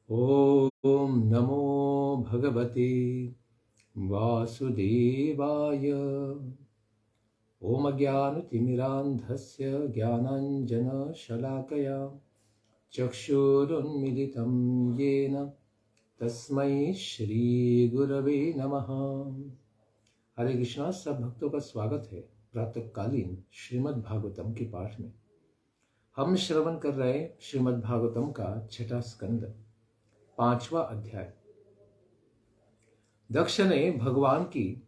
ॐ नमो भगवते वासुदेवाय। ॐ अज्ञानतिमिरान्धस्य ज्ञानाञ्जनशलाकया चक्षुरुन्मिलितं येन तस्मै श्रीगुरवे नमः। हरे कृष्णा। सब भक्तों का स्वागत है प्रातःकालीन श्रीमद् भागवतम के पाठ में। हम श्रवण कर रहे श्रीमद् भागवतम का छठा स्कंद 5वां अध्याय। दक्ष ने भगवान की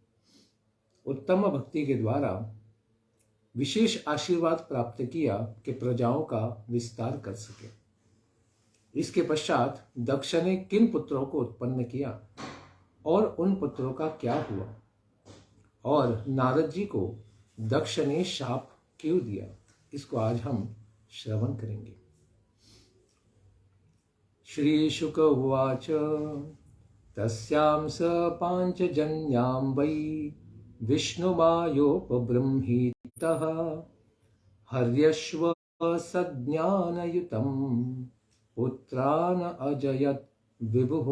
उत्तम भक्ति के द्वारा विशेष आशीर्वाद प्राप्त किया कि प्रजाओं का विस्तार कर सके। इसके पश्चात दक्ष ने किन पुत्रों को उत्पन्न किया और उन पुत्रों का क्या हुआ, और नारद जी को दक्ष ने शाप क्यों दिया, इसको आज हम श्रवण करेंगे। श्री शुक उवाच तस्यां स पाञ्चजन्यां वै विष्णुमायोपबृंहीतः हर्यश्व सज्ञानयुतं पुत्रान् अजयत् विभुः।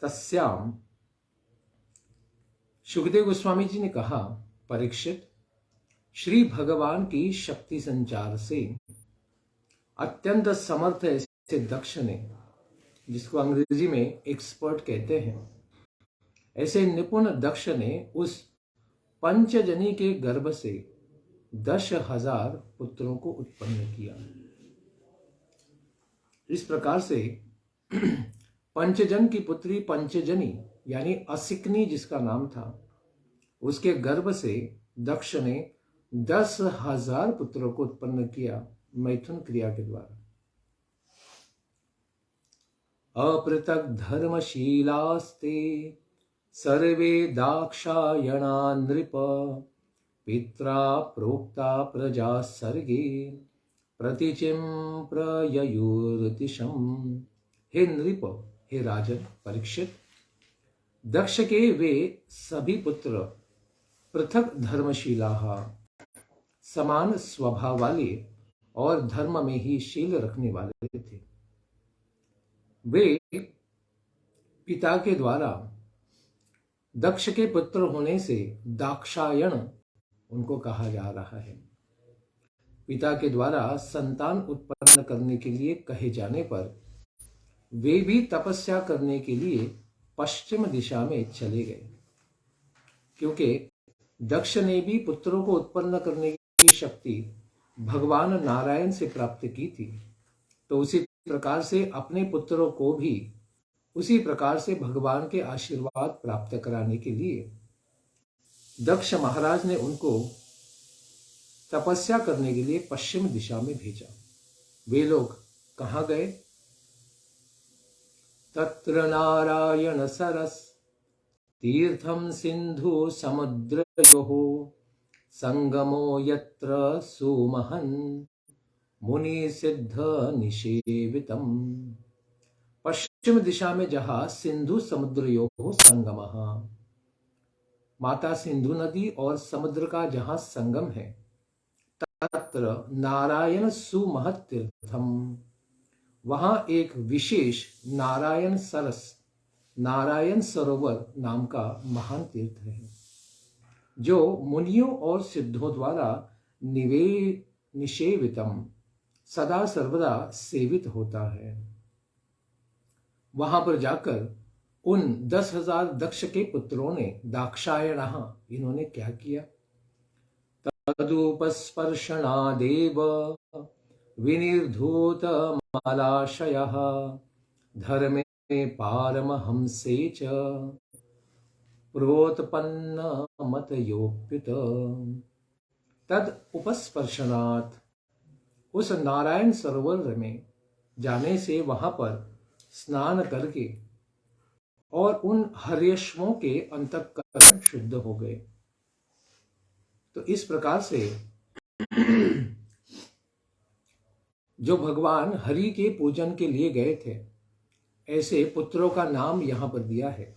तस्यां सुखदेव गोस्वामी जी ने कहा, परीक्षित, श्री भगवान की शक्ति संचार से अत्यंत समर्थ ऐसे दक्ष ने, जिसको अंग्रेजी में एक्सपर्ट कहते हैं, ऐसे निपुण दक्ष ने उस पंचजनी के गर्भ से 10,000 पुत्रों को उत्पन्न किया। इस प्रकार से पंचजन की पुत्री पंचजनी यानी असिकनी जिसका नाम था, उसके गर्भ से दक्ष ने 10,000 पुत्रों को उत्पन्न किया मैथुन क्रिया के द्वारा। अपृथक धर्मशीलास्ते सर्वे दाक्षायणा नृप पित्रा प्रोक्ता प्रजा सर्गे प्रतिचिं प्रययुर्तिशम। हे नृप, हे राजन परीक्षित, दक्ष के वे सभी पुत्र पृथक धर्मशीला, समान स्वभाव वाले और धर्म में ही शील रखने वाले थे। वे पिता के द्वारा दक्ष के पुत्र होने से दाक्षायण उनको कहा जा रहा है। पिता के द्वारा संतान उत्पन्न करने के लिए कहे जाने पर वे भी तपस्या करने के लिए पश्चिम दिशा में चले गए, क्योंकि दक्ष ने भी पुत्रों को उत्पन्न करने की शक्ति भगवान नारायण से प्राप्त की थी। तो उसी प्रकार से अपने पुत्रों को भी उसी प्रकार से भगवान के आशीर्वाद प्राप्त कराने के लिए दक्ष महाराज ने उनको तपस्या करने के लिए पश्चिम दिशा में भेजा। वे लोग कहाँ गए? तत्र नारायण सरस तीर्थम सिंधु समुद्रयोः संगमो यत्र सुमहन् मुनि सिद्ध निषेवितम। पश्चिम दिशा में जहां सिंधु समुद्रयोः संगमः, माता सिंधु नदी और समुद्र का जहां संगम है, तत्र नारायण सुमहत् तीर्थम, वहां एक विशेष नारायण सरस, नारायण सरोवर नाम का महान तीर्थ है, जो मुनियों और सिद्धों द्वारा निषेवितम, सदा सर्वदा सेवित होता है। वहां पर जाकर उन 10,000 दक्ष के पुत्रों ने, दाक्षायण, इन्होंने क्या किया? तदुपस्पर्शनादेव विनिर्धूत मालाशयः धर्मे पारमहंसे च प्रोत्पन्न मतयोप्युत। तद उपस्पर्शनात्, उस नारायण सरोवर में जाने से वहां पर स्नान करके और उन हर्यश्वों के अंतःकरण शुद्ध हो गए। तो इस प्रकार से जो भगवान हरि के पूजन के लिए गए थे, ऐसे पुत्रों का नाम यहां पर दिया है।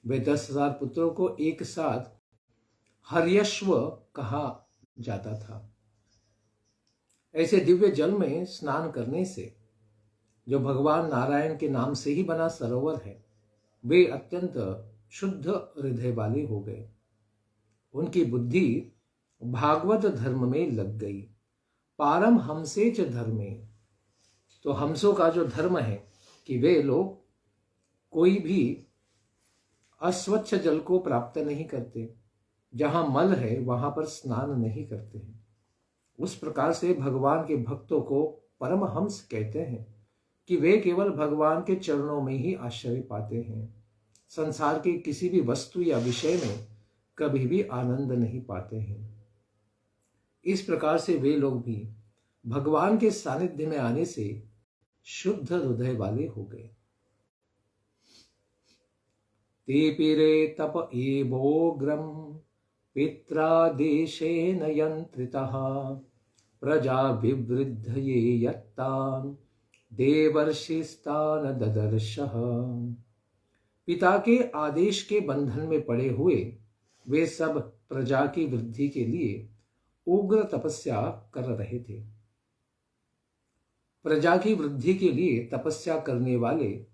वे 10,000 पुत्रों को एक साथ हर्यश्व कहा जाता था। ऐसे दिव्य जल में स्नान करने से जो भगवान नारायण के नाम से ही बना सरोवर है, वे अत्यंत शुद्ध हृदय वाले हो गए। उनकी बुद्धि भागवत धर्म में लग गई। पारम हमसे च धर्मे, तो हमसों का जो धर्म है कि वे लोग कोई भी अस्वच्छ जल को प्राप्त नहीं करते, जहां मल है वहां पर स्नान नहीं करते हैं। उस प्रकार से भगवान के भक्तों को परमहंस कहते हैं कि वे केवल भगवान के चरणों में ही आश्रय पाते हैं। संसार के किसी भी वस्तु या विषय में कभी भी आनंद नहीं पाते हैं। इस प्रकार से वे लोग भी भगवान के सानिध्य में आने से शुद्ध हृदय वाले हो गए। ते पिरे तप एवोग्रम पित्रादेशेन यंत्रितः प्रजा विवृद्धये यत्तान् देवर्षिस्तान् ददर्शः। पिता के आदेश के बंधन में पड़े हुए वे सब प्रजा की वृद्धि के लिए उग्र तपस्या कर रहे थे। प्रजा की वृद्धि के लिए तपस्या करने वाले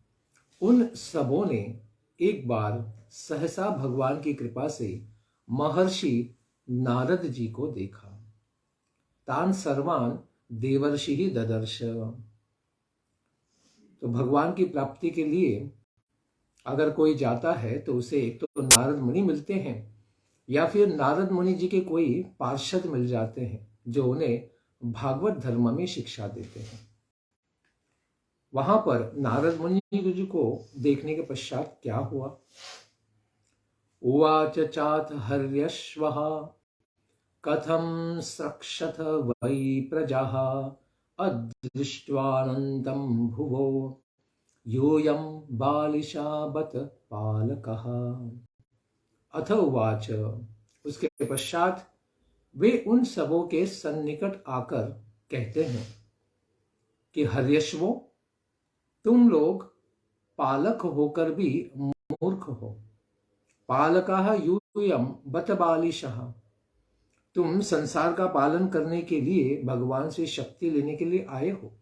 उन सबों ने एक बार सहसा भगवान की कृपा से महर्षि नारद जी को देखा। तान सर्वान देवर्षि ही ददर्श। तो भगवान की प्राप्ति के लिए अगर कोई जाता है तो उसे एक तो नारद मुनि मिलते हैं या फिर नारद मुनि जी के कोई पार्षद मिल जाते हैं जो उन्हें भागवत धर्म में शिक्षा देते हैं। वहां पर नारद मुनि जी को देखने के पश्चात क्या हुआ? उवाच चाथ हर्यश्वः कथं स्रक्षथ वै प्रजाः अदृष्ट्वानन्तं भुवो यूयं बालिशा बत पालकः। अथ उवाच, उसके पश्चात वे उन सबों के सन्निकट आकर कहते हैं कि हर्यश्वो, तुम लोग पालक होकर भी मूर्ख हो। पालकः यूयं बत बालिशः, तुम संसार का पालन करने के लिए भगवान से शक्ति लेने के लिए आए हो,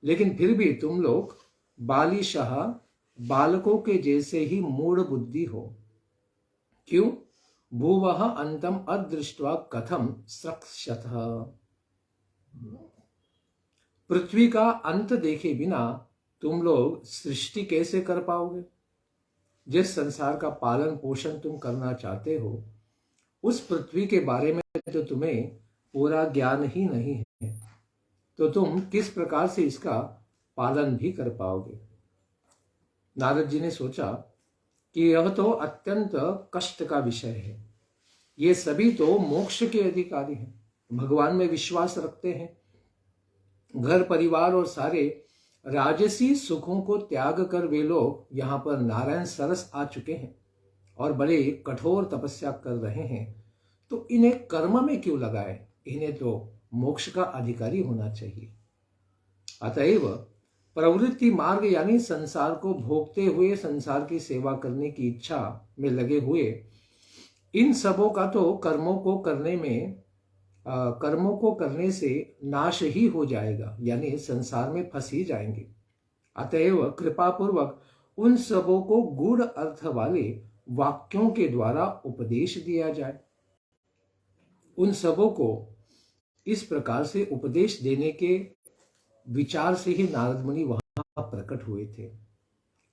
लेकिन फिर भी तुम लोग बालिशः, बालकों के जैसे ही मूढ़ बुद्धि हो। क्यों? भुवः अंतम अदृष्ट्वा कथम स्रक्षतः, पृथ्वी का अंत देखे बिना तुम लोग सृष्टि कैसे कर पाओगे? जिस संसार का पालन पोषण तुम करना चाहते हो, उस पृथ्वी के बारे में तो तुम्हें पूरा ज्ञान ही नहीं है, तो तुम किस प्रकार से इसका पालन भी कर पाओगे? नारद जी ने सोचा कि यह तो अत्यंत कष्ट का विषय है। ये सभी तो मोक्ष के अधिकारी हैं, भगवान में विश्वास रखते हैं, घर परिवार और सारे राजसी सुखों को त्याग कर वे लोग यहाँ पर नारायण सरस आ चुके हैं और बड़े कठोर तपस्या कर रहे हैं, तो इन्हें कर्म में क्यों लगाए? इन्हें तो मोक्ष का अधिकारी होना चाहिए। अतएव प्रवृत्ति मार्ग यानी संसार को भोगते हुए संसार की सेवा करने की इच्छा में लगे हुए इन सबों का तो कर्मों को करने से नाश ही हो जाएगा, यानी संसार में फंस ही जाएंगे। अतएव कृपा पूर्वक उन सबों को गूढ़ अर्थ वाले वाक्यों के द्वारा उपदेश दिया जाए। उन सबों को इस प्रकार से उपदेश देने के विचार से ही नारद मुनि वहां प्रकट हुए थे।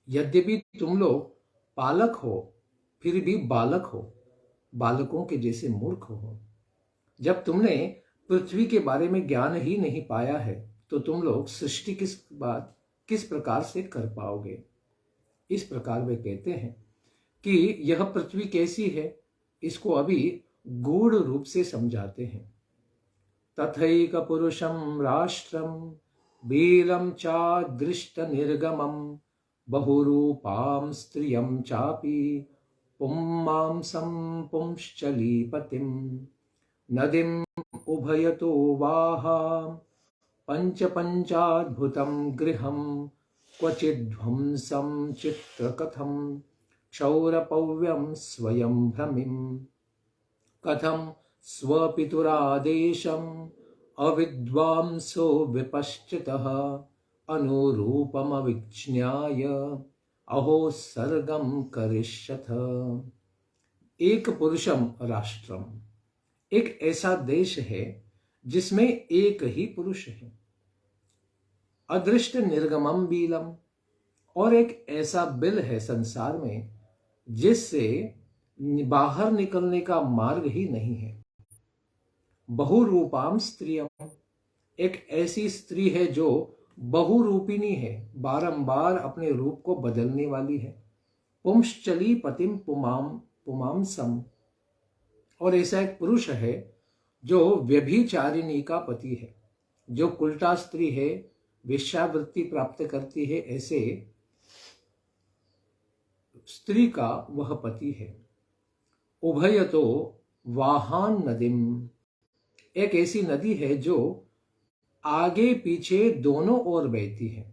यद्यपि तुम लोग पालक हो, फिर भी बालक हो, बालकों के जैसे मूर्ख हो। जब तुमने पृथ्वी के बारे में ज्ञान ही नहीं पाया है, तो तुम लोग सृष्टि किस प्रकार से कर पाओगे? इस प्रकार वे कहते हैं कि यह पृथ्वी कैसी है, इसको अभी गूढ़ रूप से समझाते हैं। तथैक पुरुषम राष्ट्रम वीरम चादृष्ट निर्गमम बहुरूपां स्त्रियं चापि पुंमांसं पुंश्चलीपतिं नदीम् उभयतो वाहा पंचाद्भुतं गृहं क्वचिद्ध्वंसं चित्रकथं क्षौरपव्यं स्वयं भ्रमिं कथं स्वपितुरादेशम् अविद्वांसो विपश्चितः अनुरूपमविज्ञाय अहो सर्गम करिष्यथ। एक पुरुषम राष्ट्रम, एक ऐसा देश है जिसमें एक ही पुरुष है। अदृष्ट निर्गमम बीलम, और एक ऐसा बिल है संसार में जिससे बाहर निकलने का मार्ग ही नहीं है। बहुरूपाम स्त्रियम, एक ऐसी स्त्री है जो बहुरूपिणी है, बारंबार अपने रूप को बदलने वाली है। पुंश्चली पतिम पुमांसम, और ऐसा एक पुरुष है जो व्यभिचारिणी का पति है, जो कुल्टा स्त्री है, वेश्यावृत्ति प्राप्त करती है, ऐसे स्त्री का वह पति है। उभयतो वाहान नदीम, एक ऐसी नदी है जो आगे पीछे दोनों ओर बहती है।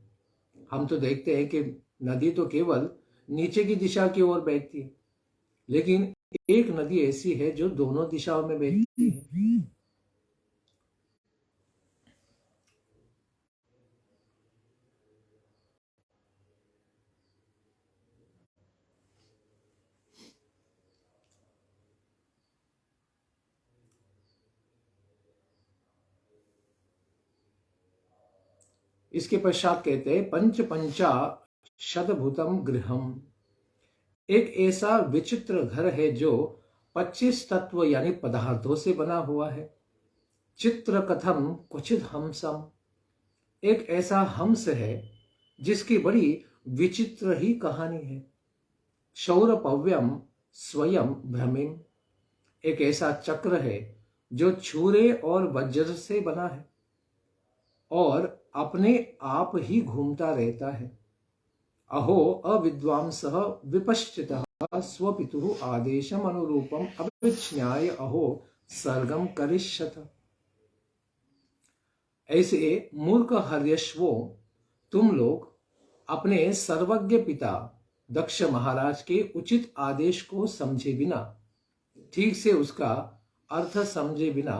हम तो देखते हैं कि नदी तो केवल नीचे की दिशा की ओर बहती है, लेकिन एक नदी ऐसी है जो दोनों दिशाओं में बहती है। इसके पश्चात कहते हैं पंच पंचा शतभूतम गृहम, एक ऐसा विचित्र घर है जो 25 तत्व यानी पदार्थों से बना हुआ है। चित्र कथम क्वचित हंसम, एक ऐसा हंस है जिसकी बड़ी विचित्र ही कहानी है। शौरपव्यम स्वयं भ्रमिम, एक ऐसा चक्र है जो छुरे और वज्र से बना है और अपने आप ही घूमता रहता है। अहो अविद्वांसः विपश्चितः स्वपितुः आदेशम अनुरूपम अभिज्ञाय अहो सर्गम करिष्यथ। ऐसे मूर्ख हर्यश्वो, तुम लोग अपने सर्वज्ञ पिता दक्ष महाराज के उचित आदेश को समझे बिना, ठीक से उसका अर्थ समझे बिना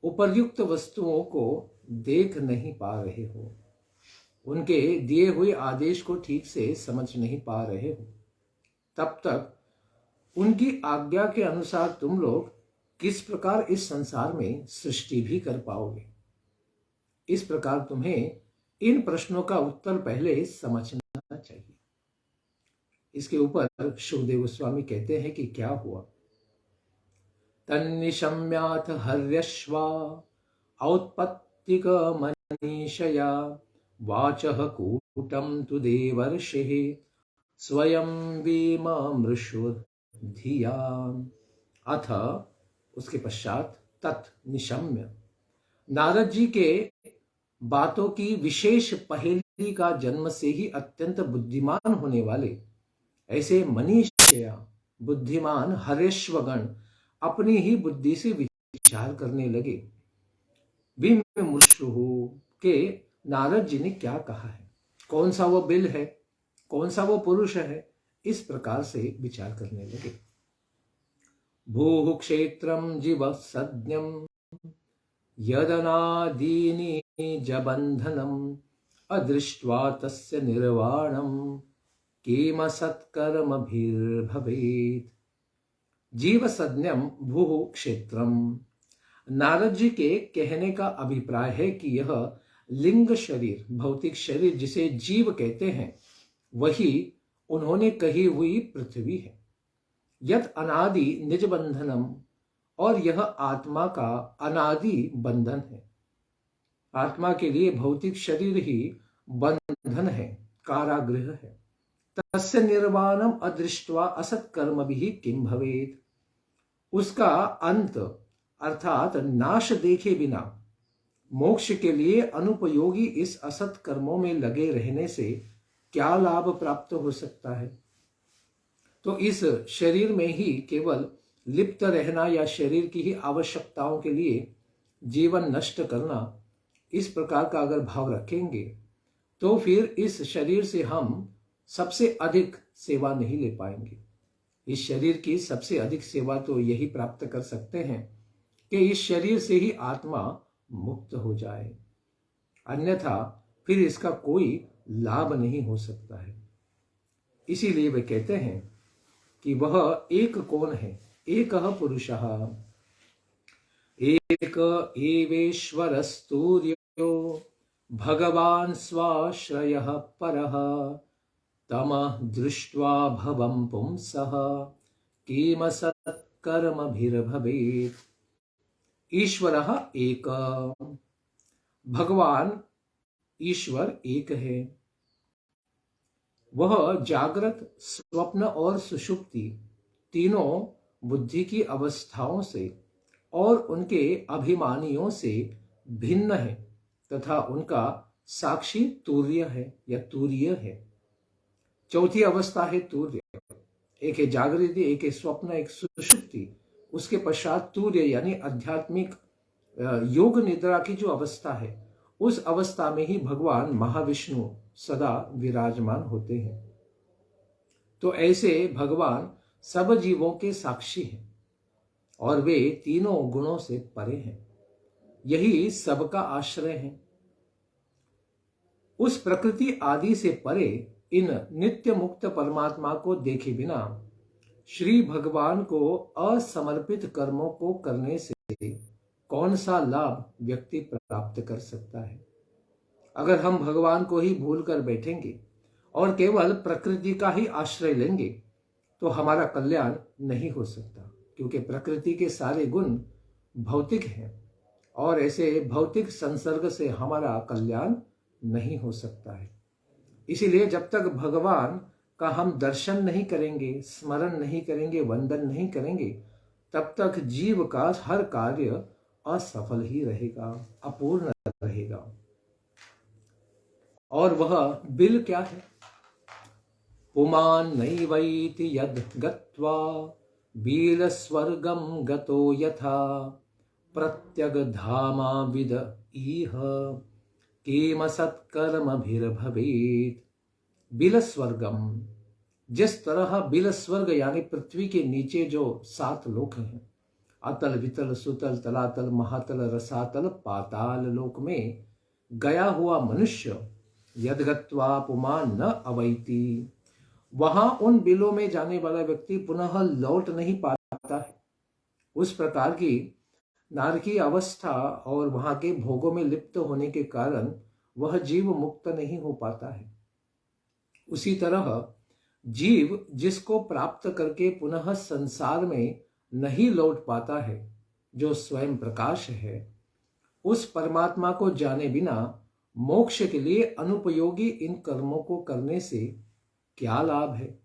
उपर्युक्त वस्तुओं को देख नहीं पा रहे हो, उनके दिए हुए आदेश को ठीक से समझ नहीं पा रहे हो। तब तक उनकी आज्ञा के अनुसार तुम लोग किस प्रकार इस संसार में सृष्टि भी कर पाओगे। इस प्रकार तुम्हें इन प्रश्नों का उत्तर पहले समझना चाहिए। इसके ऊपर शुकदेव गोस्वामी कहते हैं कि क्या हुआ। तन्निशम्याथ हर्यश्वा औत्पत्तिक मनीषया वाचः कूटं तु देवर्षिः स्वयं वीममृषुर्धिया। अथ उसके पश्चात तत् निशम्य, नारद जी के बातों की विशेष पहेली का जन्म से ही अत्यंत बुद्धिमान होने वाले ऐसे मनीषया बुद्धिमान हरेश्वगण अपनी ही बुद्धि से विचार करने लगे। विमृषु के नारद जी ने क्या कहा है, कौन सा वो बिल है, कौन सा वो पुरुष है, इस प्रकार से विचार करने लगे। भूः क्षेत्रम जीव सज्ञम यदनादीनि जबंधनम अदृष्ट्वा तस्य निर्वाणम किम सत्कर्मभिर्भवेत्। जीव सज्ञम भूः क्षेत्रम, नारद जी के कहने का अभिप्राय है कि यह लिंग शरीर, भौतिक शरीर जिसे जीव कहते हैं, वही उन्होंने कही हुई पृथ्वी है। यत अनादि निज बंधनम, और यह आत्मा का अनादि बंधन है। आत्मा के लिए भौतिक शरीर ही बंधन है, कारागृह है। तस्य निर्वाणम अदृष्ट्वा असत कर्म भी किम भवेत्, उसका अंत अर्थात नाश देखे बिना मोक्ष के लिए अनुपयोगी इस असत कर्मों में लगे रहने से क्या लाभ प्राप्त हो सकता है। तो इस शरीर में ही केवल लिप्त रहना या शरीर की ही आवश्यकताओं के लिए जीवन नष्ट करना, इस प्रकार का अगर भाव रखेंगे तो फिर इस शरीर से हम सबसे अधिक सेवा नहीं ले पाएंगे। इस शरीर की सबसे अधिक सेवा तो यही प्राप्त कर सकते हैं कि इस शरीर से ही आत्मा मुक्त हो जाए, अन्यथा फिर इसका कोई लाभ नहीं हो सकता है। इसीलिए वे कहते हैं कि वह एक कौन है, एक पुरुषः, एक एवेश्वरस्तूर्यो भगवान् स्वाश्रयः परः, तमः दृष्ट्वा भवं पुंसः किमसत्कर्मभिर्भवेत्। ईश्वरः एक, भगवान ईश्वर एक है। वह जागृत, स्वप्न और सुषुप्ति तीनों बुद्धि की अवस्थाओं से और उनके अभिमानियों से भिन्न है तथा उनका साक्षी तूर्य है या तूर्य है। चौथी अवस्था है तूर्य। एक है जागृति, एक है स्वप्न, एक सुषुप्ति, उसके पश्चात तूर्य यानी आध्यात्मिक योग निद्रा की जो अवस्था है, उस अवस्था में ही भगवान महाविष्णु सदा विराजमान होते हैं। तो ऐसे भगवान सब जीवों के साक्षी हैं और वे तीनों गुणों से परे हैं। यही सबका आश्रय है। उस प्रकृति आदि से परे इन नित्य मुक्त परमात्मा को देखे बिना श्री भगवान को असमर्पित कर्मों को करने से कौन सा लाभ व्यक्ति प्राप्त कर सकता है। अगर हम भगवान को ही भूल कर बैठेंगे और केवल प्रकृति का ही आश्रय लेंगे तो हमारा कल्याण नहीं हो सकता, क्योंकि प्रकृति के सारे गुण भौतिक हैं और ऐसे भौतिक संसर्ग से हमारा कल्याण नहीं हो सकता है। इसीलिए जब तक भगवान का हम दर्शन नहीं करेंगे, स्मरण नहीं करेंगे, वंदन नहीं करेंगे, तब तक जीव का हर कार्य असफल ही रहेगा, अपूर्ण रहेगा। और वह बिल क्या है? पुमान् नैवैति यद् गत्वा बिल स्वर्गम गतो यथा प्रत्यगधामाविद इह किम सत्कर्मभिर्भवेत्। बिल स्वर्गम, जिस तरह बिल स्वर्ग यानी पृथ्वी के नीचे जो 7 लोक हैं, अतल वितल सुतल तलातल महातल रसातल पाताल लोक में गया हुआ मनुष्य यद्गत्वा पुमान् न अवैति, वहां उन बिलों में जाने वाला व्यक्ति पुनः लौट नहीं पाता है। उस प्रकार की नारकीय अवस्था और वहां के भोगों में लिप्त होने के कारण वह जीव मुक्त नहीं हो पाता है। उसी तरह जीव जिसको प्राप्त करके पुनः संसार में नहीं लौट पाता है, जो स्वयं प्रकाश है, उस परमात्मा को जाने बिना मोक्ष के लिए अनुपयोगी इन कर्मों को करने से क्या लाभ है।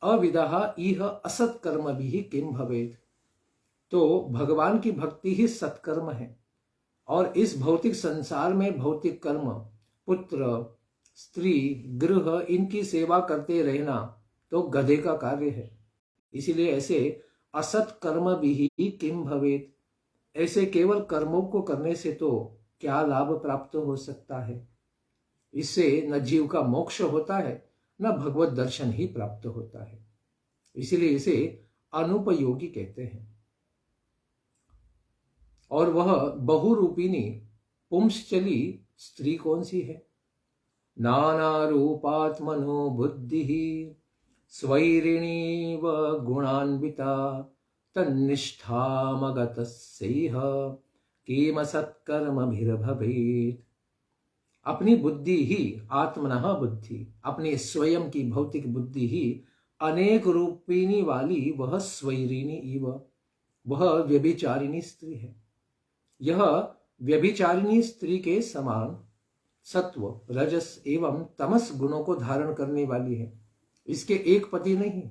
अविदः इह असत कर्म भी किम भवेत्। तो भगवान की भक्ति ही सत्कर्म है और इस भौतिक संसार में भौतिक कर्म, पुत्र, स्त्री, गृह, इनकी सेवा करते रहना तो गधे का कार्य है। इसीलिए ऐसे असत कर्म भी किम भवेत्, ऐसे केवल कर्मों को करने से तो क्या लाभ प्राप्त हो सकता है। इससे न जीव का मोक्ष होता है, न भगवत दर्शन ही प्राप्त होता है। इसीलिए इसे अनुपयोगी कहते हैं। और वह बहुरूपिणी पुंसचली स्त्री कौन सी है? नाना रूपात्मनो बुद्धि स्वैरिणी व गुणान्विता तन्निष्ठामगतस्यैह किम सत्कर्मभिर्भवेत्। अपनी बुद्धि ही, आत्मनः बुद्धि, अपनी स्वयं की भौतिक बुद्धि ही अनेक रूपिणी वाली वह स्वैरिणी इव, वह व्यभिचारिणी स्त्री है। यह व्यभिचारिणी स्त्री के समान सत्व, रजस एवं तमस गुणों को धारण करने वाली है। इसके एक पति नहीं,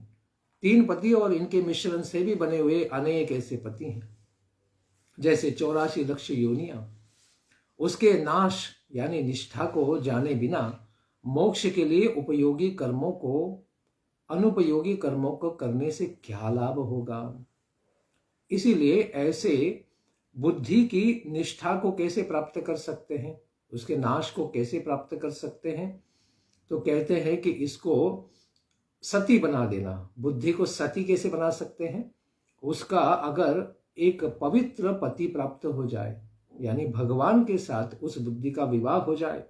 3 पति और इनके मिश्रण से भी बने हुए अनेक ऐसे पति हैं। जैसे 84 लक्ष योनियां। उसके नाश यानी निष्ठा को जाने बिना मोक्ष के लिए उपयोगी कर्मों को अनुपयोगी कर्मों को करने से क्या लाभ होगा। इसीलिए ऐसे बुद्धि की निष्ठा को कैसे प्राप्त कर सकते हैं, उसके नाश को कैसे प्राप्त कर सकते हैं, तो कहते हैं कि इसको सती बना देना। बुद्धि को सती कैसे बना सकते हैं? उसका अगर एक पवित्र पति प्राप्त हो जाए, यानी भगवान के साथ उस बुद्धि का विवाह हो जाए,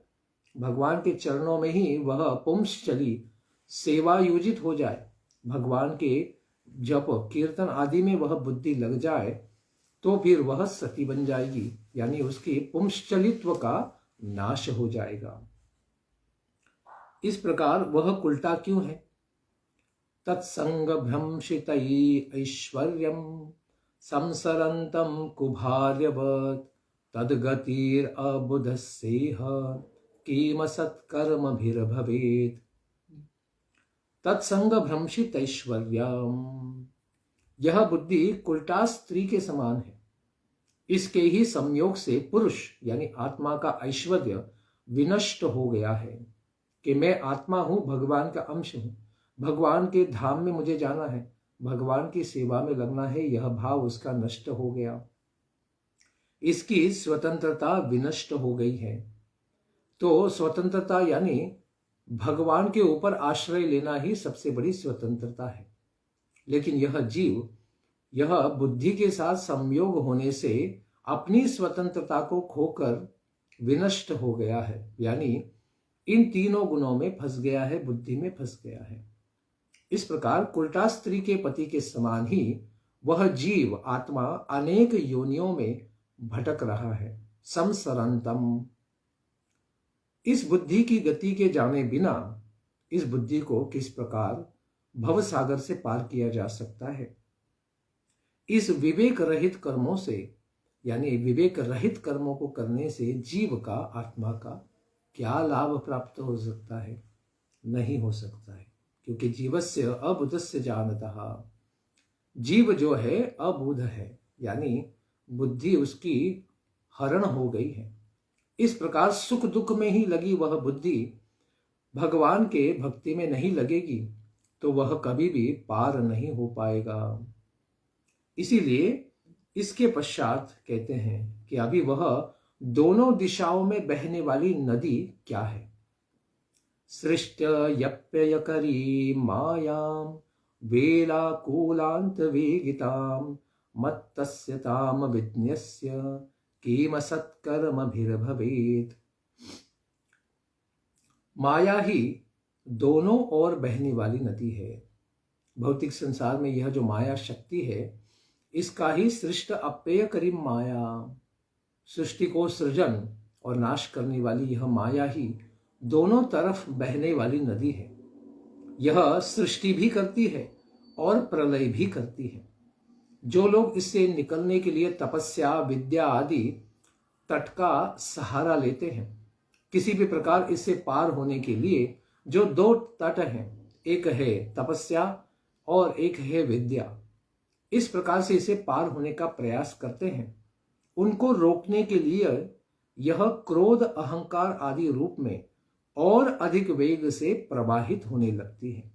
भगवान के चरणों में ही वह पुंसचली सेवा योजित हो जाए, भगवान के जप कीर्तन आदि में वह बुद्धि लग जाए, तो फिर वह सती बन जाएगी, यानी उसकी पुंसचलित्व का नाश हो जाएगा। इस प्रकार वह उल्टा क्यों है? तत्संग भ्रंशितई ऐश्वर्यम संसरंतम कुभार्यवत तद्गतिर अबुधस्येह किम सत्कर्मभिर्भवेत्। तत्संग भ्रंशित ऐश्वर्यम, यह बुद्धि कुलटा स्त्री के समान है। इसके ही संयोग से पुरुष यानी आत्मा का ऐश्वर्य विनष्ट हो गया है कि मैं आत्मा हूं, भगवान का अंश हूं, भगवान के धाम में मुझे जाना है, भगवान की सेवा में लगना है, यह भाव उसका नष्ट हो गया। इसकी स्वतंत्रता विनष्ट हो गई है। तो स्वतंत्रता यानी भगवान के ऊपर आश्रय लेना ही सबसे बड़ी स्वतंत्रता है। लेकिन यह जीव यह बुद्धि के साथ संयोग होने से अपनी स्वतंत्रता को खोकर विनष्ट हो गया है, यानी इन तीनों गुणों में फंस गया है, बुद्धि में फंस गया है। इस प्रकार कुलटा स्त्री के पति के समान ही वह जीव आत्मा अनेक योनियों में भटक रहा है। संसरंतम, इस बुद्धि की गति के जाने बिना इस बुद्धि को किस प्रकार भव सागर से पार किया जा सकता है? इस विवेक रहित कर्मों से, यानी विवेक रहित कर्मों को करने से जीव का, आत्मा का क्या लाभ प्राप्त हो सकता है? नहीं हो सकता है, क्योंकि जीवस्य अबुधस्य जानतः, जीव जो है अबुध है, यानी बुद्धि उसकी हरण हो गई है। इस प्रकार सुख दुख में ही लगी वह बुद्धि भगवान के भक्ति में नहीं लगेगी तो वह कभी भी पार नहीं हो पाएगा। इसीलिए इसके पश्चात कहते हैं कि अभी वह दोनों दिशाओं में बहने वाली नदी क्या है? सृष्ट्यप्ययकरी मायाम वेलाकूलांत वेगिताम मत्तस्य ताम विज्ञस्य किम सत्कर्मभिर्भवेत्। माया ही दोनों ओर बहने वाली नदी है। भौतिक संसार में यह जो माया शक्ति है, इसका ही सृष्ट अप्यय करीम माया, सृष्टि को सृजन और नाश करने वाली यह माया ही दोनों तरफ बहने वाली नदी है। यह सृष्टि भी करती है और प्रलय भी करती है। जो लोग इससे निकलने के लिए तपस्या, विद्या आदि तट का सहारा लेते हैं, किसी भी प्रकार इससे पार होने के लिए जो दो तट हैं, एक है तपस्या और एक है विद्या, इस प्रकार से इसे पार होने का प्रयास करते हैं, उनको रोकने के लिए यह क्रोध, अहंकार आदि रूप में और अधिक वेग से प्रवाहित होने लगती है।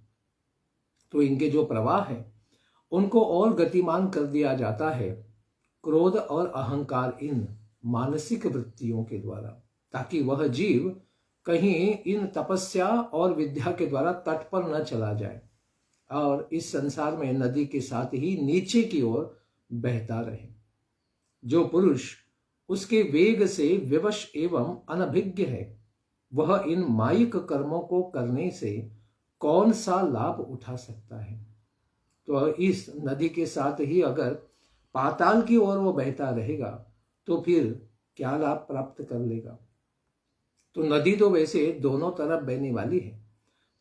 तो इनके जो प्रवाह हैं उनको और गतिमान कर दिया जाता है क्रोध और अहंकार इन मानसिक वृत्तियों के द्वारा, ताकि वह जीव कहीं इन तपस्या और विद्या के द्वारा तट पर न चला जाए और इस संसार में नदी के साथ ही नीचे की ओर बहता रहे। जो पुरुष उसके वेग से विवश एवं अनभिज्ञ है, वह इन मायिक कर्मों को करने से कौन सा लाभ उठा सकता है? तो इस नदी के साथ ही अगर पाताल की ओर वो बहता रहेगा तो फिर क्या लाभ प्राप्त कर लेगा? तो नदी तो वैसे दोनों तरफ बहने वाली है,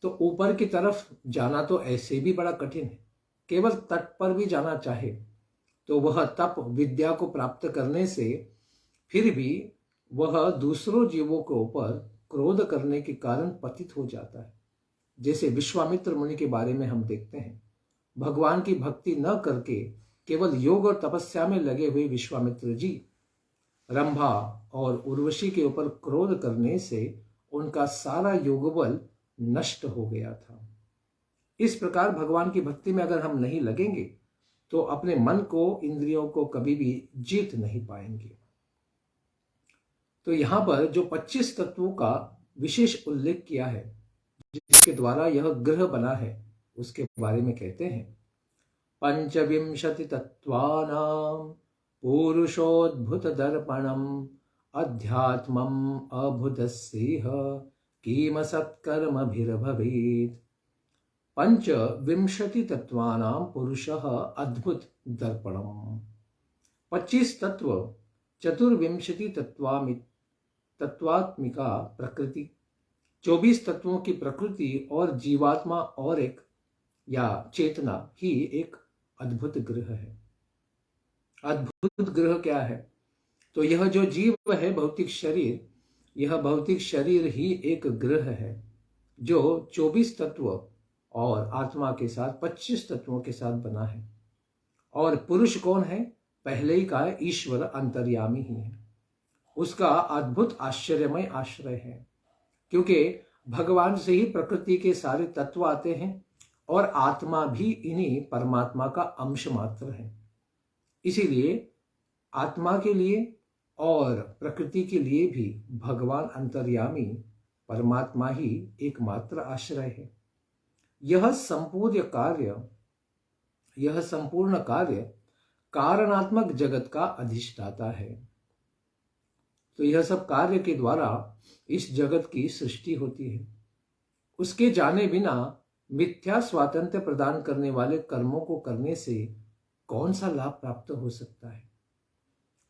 तो ऊपर की तरफ जाना तो ऐसे भी बड़ा कठिन है। केवल तट पर भी जाना चाहे तो वह तप विद्या को प्राप्त करने से फिर भी वह दूसरों जीवों के ऊपर क्रोध करने के कारण पतित हो जाता है। जैसे विश्वामित्र मुनि के बारे में हम देखते हैं, भगवान की भक्ति न करके केवल योग और तपस्या में लगे हुए विश्वामित्र जी रंभा और उर्वशी के ऊपर क्रोध करने से उनका सारा योगबल नष्ट हो गया था। इस प्रकार भगवान की भक्ति में अगर हम नहीं लगेंगे तो अपने मन को, इंद्रियों को कभी भी जीत नहीं पाएंगे। तो यहां पर जो 25 तत्वों का विशेष उल्लेख किया है, जिसके द्वारा यह ग्रह बना है, उसके बारे में कहते हैं, पंचविंशति तत्वानां पुरुषोद्भुत दर्पणम अध्यात्मम् अभुतस्येह किम सत्कर्मभिर्भवेत्। पंचविंशति तत्वानां पुरुषः अद्भुत दर्पणम्। 25 तत्व चतुर्विंशति तत्वात्मिका प्रकृति, 24 तत्वों की प्रकृति और जीवात्मा और एक या चेतना ही एक अद्भुत ग्रह है। अद्भुत ग्रह क्या है? तो यह जो जीव है, भौतिक शरीर, यह भौतिक शरीर ही एक ग्रह है जो 24 तत्व और आत्मा के साथ 25 तत्वों के साथ बना है। और पुरुष कौन है? पहले ही कहा, ईश्वर अंतर्यामी ही है। उसका अद्भुत आश्चर्यमय आश्रय है, क्योंकि भगवान से ही प्रकृति के सारे तत्व आते हैं और आत्मा भी इन्हीं परमात्मा का अंश मात्र है। इसीलिए आत्मा के लिए और प्रकृति के लिए भी भगवान अंतर्यामी परमात्मा ही एकमात्र आश्रय है। यह संपूर्ण कार्य कारणात्मक जगत का अधिष्ठाता है। तो यह सब कार्य के द्वारा इस जगत की सृष्टि होती है। उसके जाने बिना मिथ्या स्वातंत्र्य प्रदान करने वाले कर्मों को करने से कौन सा लाभ प्राप्त हो सकता है?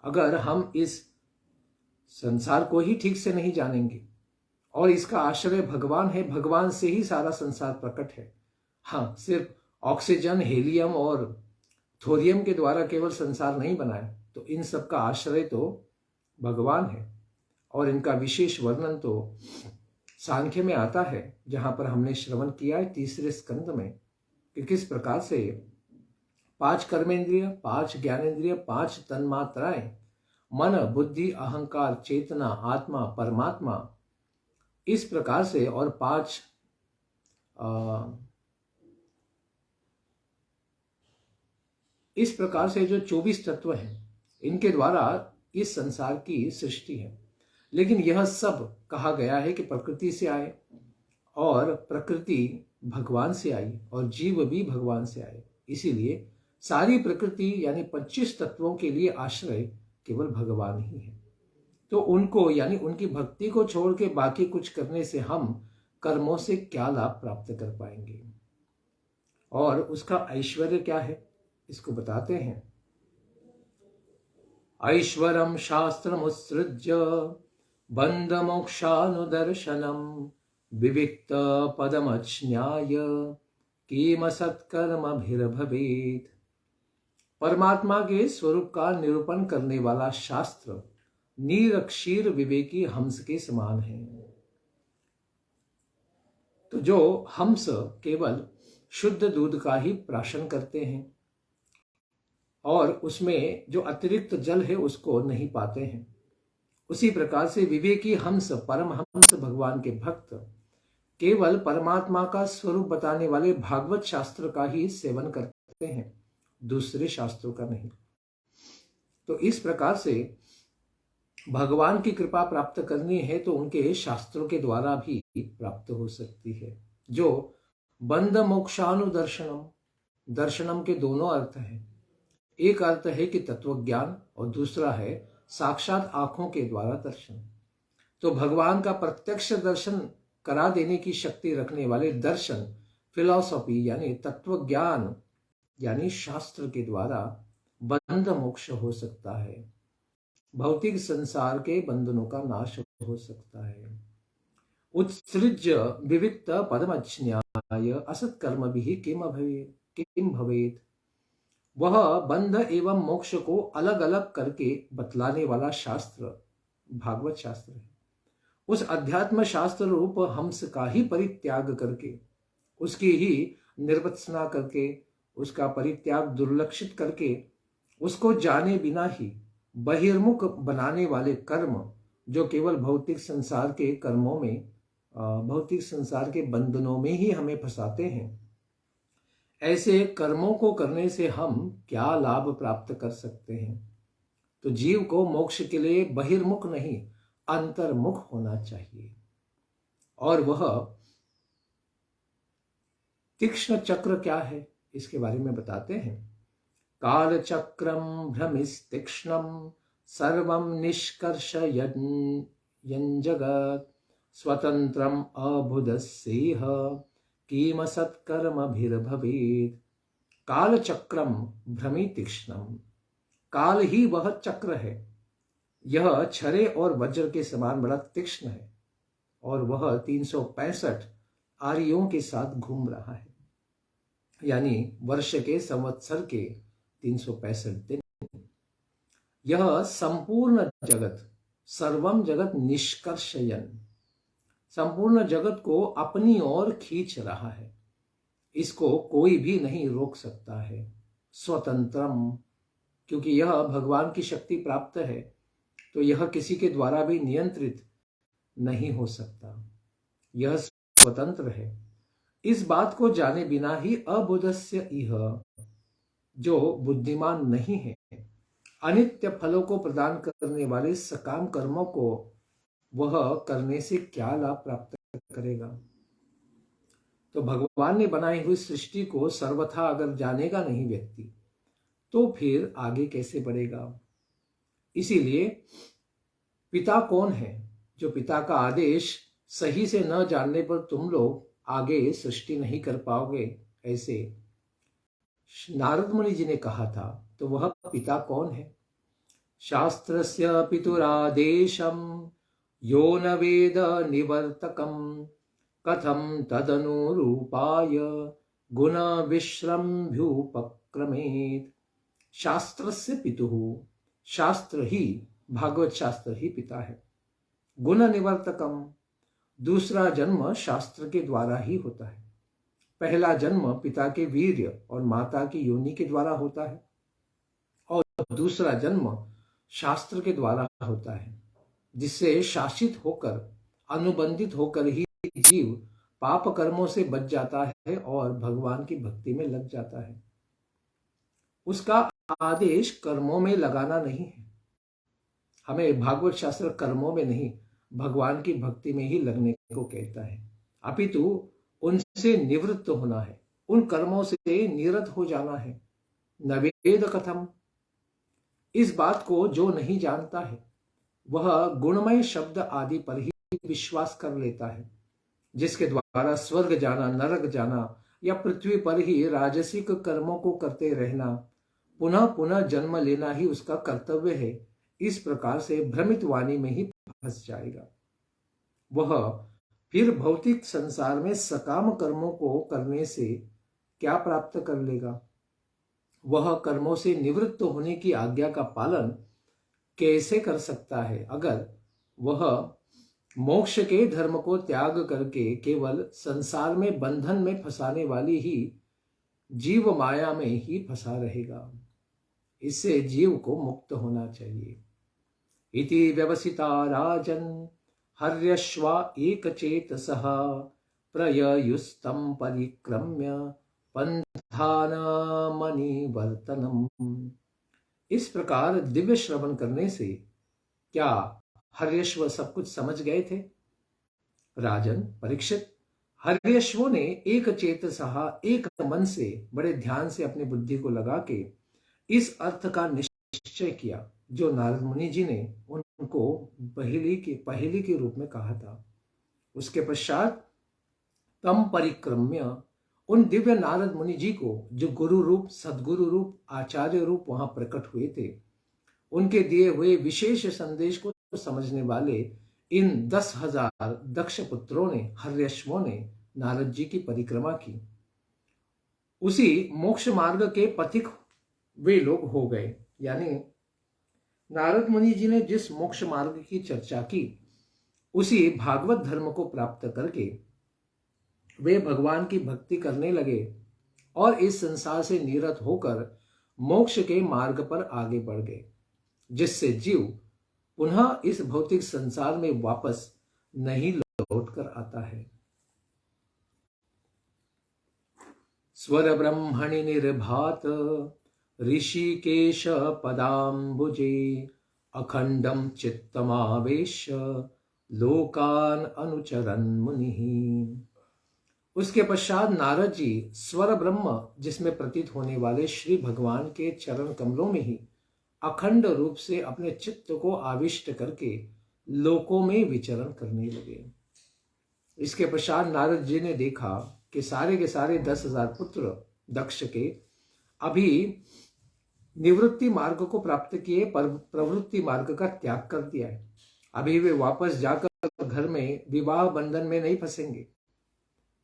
अगर हम इस संसार को ही ठीक से नहीं जानेंगे और इसका आश्रय भगवान है, भगवान से ही सारा संसार प्रकट है। हाँ, सिर्फ ऑक्सीजन, हीलियम और थोरियम के द्वारा केवल संसार नहीं बना है, तो इन सब का आश्रय तो भगवान है। और इनका विशेष वर्णन तो सांख्य में आता है, जहां पर हमने श्रवण किया है 3रे स्कंद में, कि किस प्रकार से 5 कर्मेंद्रिय, 5 ज्ञानेंद्रिय, 5 तन्मात्राएं, मन, बुद्धि, अहंकार, चेतना, आत्मा, परमात्मा, इस प्रकार से, और 5 इस प्रकार से जो 24 तत्व हैं, इनके द्वारा इस संसार की सृष्टि है। लेकिन यह सब कहा गया है कि प्रकृति से आए, और प्रकृति भगवान से आई, और जीव भी भगवान से आए। इसीलिए सारी प्रकृति यानी 25 तत्वों के लिए आश्रय केवल भगवान ही है। तो उनको यानी उनकी भक्ति को छोड़ के बाकी कुछ करने से हम कर्मों से क्या लाभ प्राप्त कर पाएंगे? और उसका ऐश्वर्य क्या है, इसको बताते हैं। ऐश्वरम शास्त्रमुत्सृज्य बंध मोक्षानुदर्शनम विविक्त पदमज्ञाय किम सत्कर्मभिर्भवेत्। परमात्मा के स्वरूप का निरूपण करने वाला शास्त्र नीर क्षीर विवेकी हंस के समान है। तो जो हंस केवल शुद्ध दूध का ही प्राशन करते हैं और उसमें जो अतिरिक्त जल है उसको नहीं पाते हैं, उसी प्रकार से विवेकी हंस, परमहंस भगवान के भक्त केवल परमात्मा का स्वरूप बताने वाले भागवत शास्त्र का ही सेवन करते हैं, दूसरे शास्त्रों का नहीं। तो इस प्रकार से भगवान की कृपा प्राप्त करनी है तो उनके शास्त्रों के द्वारा भी प्राप्त हो सकती है। जो बंध मोक्षानुदर्शनम, दर्शनम के दोनों अर्थ हैं। एक अर्थ है कि तत्व ज्ञान, और दूसरा है साक्षात आंखों के द्वारा दर्शन। तो भगवान का प्रत्यक्ष दर्शन करा देने की शक्ति रखने वाले दर्शन, फिलॉसफी यानी तत्व ज्ञान यानी शास्त्र के द्वारा बंध मोक्ष हो सकता है। भौतिक संसार के बंधनों का नाश हो सकता है। उत्सृज्य विविक्त पदमज्ञाय असत्कर्म भी किम भवेत्। वह बंध एवं मोक्ष को अलग अलग करके बतलाने वाला शास्त्र भागवत शास्त्र है। उस अध्यात्म शास्त्र रूप हंस का ही परित्याग करके, उसकी ही निर्वत्सना करके, उसका परित्याग दुर्लक्षित करके, उसको जाने बिना ही बहिर्मुख बनाने वाले कर्म, जो केवल भौतिक संसार के कर्मों में, भौतिक संसार के बंधनों में ही हमें फंसाते हैं, ऐसे कर्मों को करने से हम क्या लाभ प्राप्त कर सकते हैं? तो जीव को मोक्ष के लिए बहिर्मुख नहीं, अंतर्मुख होना चाहिए। और वह तीक्ष्ण चक्र क्या है, इसके बारे में बताते हैं। काल चक्रम भ्रमिस्तीक्ष्णम सर्वं निष्कर्षयन् जगत् स्वतंत्रम अबुधस्येह किम सत्कर्मभिर्भवेत्। काल चक्रम भ्रमी तीक्ष्णम। काल ही वह चक्र है, यह छरे और वज्र के समान बड़ा तीक्ष्ण है और वह 365 आर्यों के साथ घूम रहा है, यानी वर्ष के संवत्सर के 365 दिन। यह संपूर्ण जगत, सर्वम जगत निष्कर्षयन्, संपूर्ण जगत को अपनी ओर खींच रहा है, इसको कोई भी नहीं रोक सकता है। स्वतंत्रम, क्योंकि यह भगवान की शक्ति प्राप्त है तो यह किसी के द्वारा भी नियंत्रित नहीं हो सकता, यह स्वतंत्र है। इस बात को जाने बिना ही अबुधस्य इह, जो बुद्धिमान नहीं है, अनित्य फलों को प्रदान करने वाले सकाम कर्मों को वह करने से क्या लाभ प्राप्त करेगा। तो भगवान ने बनाई हुई सृष्टि को सर्वथा अगर जानेगा नहीं व्यक्ति, तो फिर आगे कैसे बढ़ेगा। इसीलिए पिता कौन है, जो पिता का आदेश सही से न जानने पर तुम लोग आगे सृष्टि नहीं कर पाओगे, ऐसे नारद मुनि जी ने कहा था। तो वह पिता कौन है। शास्त्रस्य पितुरादेशम यो न वेद निवर्तकम कथम तदनुरूपाय गुण विश्रम्भ्युपक्रमेत्। शास्त्रस्य पितुः, शास्त्र ही, भागवत शास्त्र ही पिता है। गुण निवर्तकम, दूसरा जन्म शास्त्र के द्वारा ही होता है। पहला जन्म पिता के वीर्य और माता की योनि के द्वारा होता है और दूसरा जन्म शास्त्र के द्वारा होता है, जिससे शासित होकर, अनुबंधित होकर ही जीव पाप कर्मों से बच जाता है और भगवान की भक्ति में लग जाता है। उसका आदेश कर्मों में लगाना नहीं है। हमें भागवत शास्त्र कर्मों में नहीं, भगवान की भक्ति में ही लगने को कहता है, अपितु उनसे निवृत्त होना है, उन कर्मों से निरत हो जाना है। नवेद कथम, इस बात को जो नहीं जानता है वह गुणमय शब्द आदि पर ही विश्वास कर लेता है, जिसके द्वारा स्वर्ग जाना, नरक जाना या पृथ्वी पर ही राजसिक कर्मों को करते रहना, पुनः पुनः जन्म लेना ही उसका कर्तव्य है। इस प्रकार से भ्रमित वाणी में ही फंस जाएगा। वह फिर भौतिक संसार में सकाम कर्मों को करने से क्या प्राप्त कर लेगा। वह कर्मों से निवृत्त होने की आज्ञा का पालन कैसे कर सकता है, अगर वह मोक्ष के धर्म को त्याग करके केवल संसार में बंधन में फंसाने वाली ही जीव माया में ही फंसा रहेगा। इससे जीव को मुक्त होना चाहिए। इति व्यवसिता राजन हर्यश्वा एकचेतसः प्रययुस्तं परिक्रम्य पंथानामनिवर्तनम्। इस प्रकार दिव्य श्रवण करने से क्या हर्यश्व सब कुछ समझ गए थे। राजन परीक्षित, हर्यश्वों ने एक चेतसः, एक मन से, बड़े ध्यान से अपनी बुद्धि को लगा के इस अर्थ का निश्चय किया जो नारद मुनि जी ने उनको पहेली के रूप में कहा था। उसके पश्चात तम परिक्रम्य, उन दिव्य नारद मुनि जी को जो गुरु रूप, सदगुरु रूप, आचार्य रूप वहां प्रकट हुए थे, उनके दिए हुए विशेष संदेश को समझने वाले इन 10,000 दक्ष पुत्रों ने, हर्यश्वों ने नारद जी की परिक्रमा की। उसी मोक्ष मार्ग के पथिक वे लोग हो गए। यानी नारद मुनि जी ने जिस मोक्ष मार्ग की चर्चा की, उसी भागवत धर्म को प्राप्त करके वे भगवान की भक्ति करने लगे और इस संसार से निरत होकर मोक्ष के मार्ग पर आगे बढ़ गए, जिससे जीव पुनः इस भौतिक संसार में वापस नहीं लौट कर आता है। स्वर ब्रह्मणि निर्भात ऋषिकेश पदाम्बुजे अखंडम चित्तमावेश्य लोकान अनुचरन् मुनिः। उसके पश्चात नारद जी स्वर ब्रह्म, जिसमें प्रतीत होने वाले श्री भगवान के चरण कमलों में ही अखंड रूप से अपने चित्त को आविष्ट करके लोकों में विचरण करने लगे। इसके पश्चात नारद जी ने देखा कि सारे के सारे 10,000 पुत्र दक्ष के अभी निवृत्ति मार्ग को प्राप्त किए, पर प्रवृत्ति मार्ग का त्याग कर दिया है। अभी वे वापस जाकर घर में विवाह बंधन में नहीं फंसेंगे,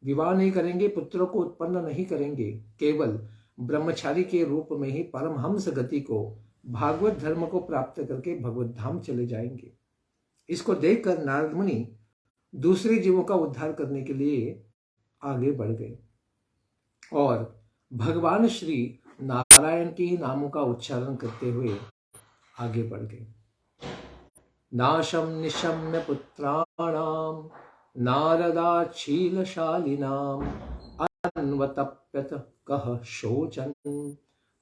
विवाह नहीं करेंगे, पुत्रों को उत्पन्न नहीं करेंगे, केवल ब्रह्मचारी के रूप में ही परमहंस गति को, भागवत धर्म को प्राप्त करके भगवत धाम चले जाएंगे। इसको देखकर नारद मुनि दूसरे जीवों का उद्धार करने के लिए आगे बढ़ गए और भगवान श्री नारायण के ही नामों का उच्चारण करते हुए आगे बढ़ गए। नाशम निशम्य पुत्राणाम नारदाच्छीलशालिनाम अन्वतप्यत कह शोचन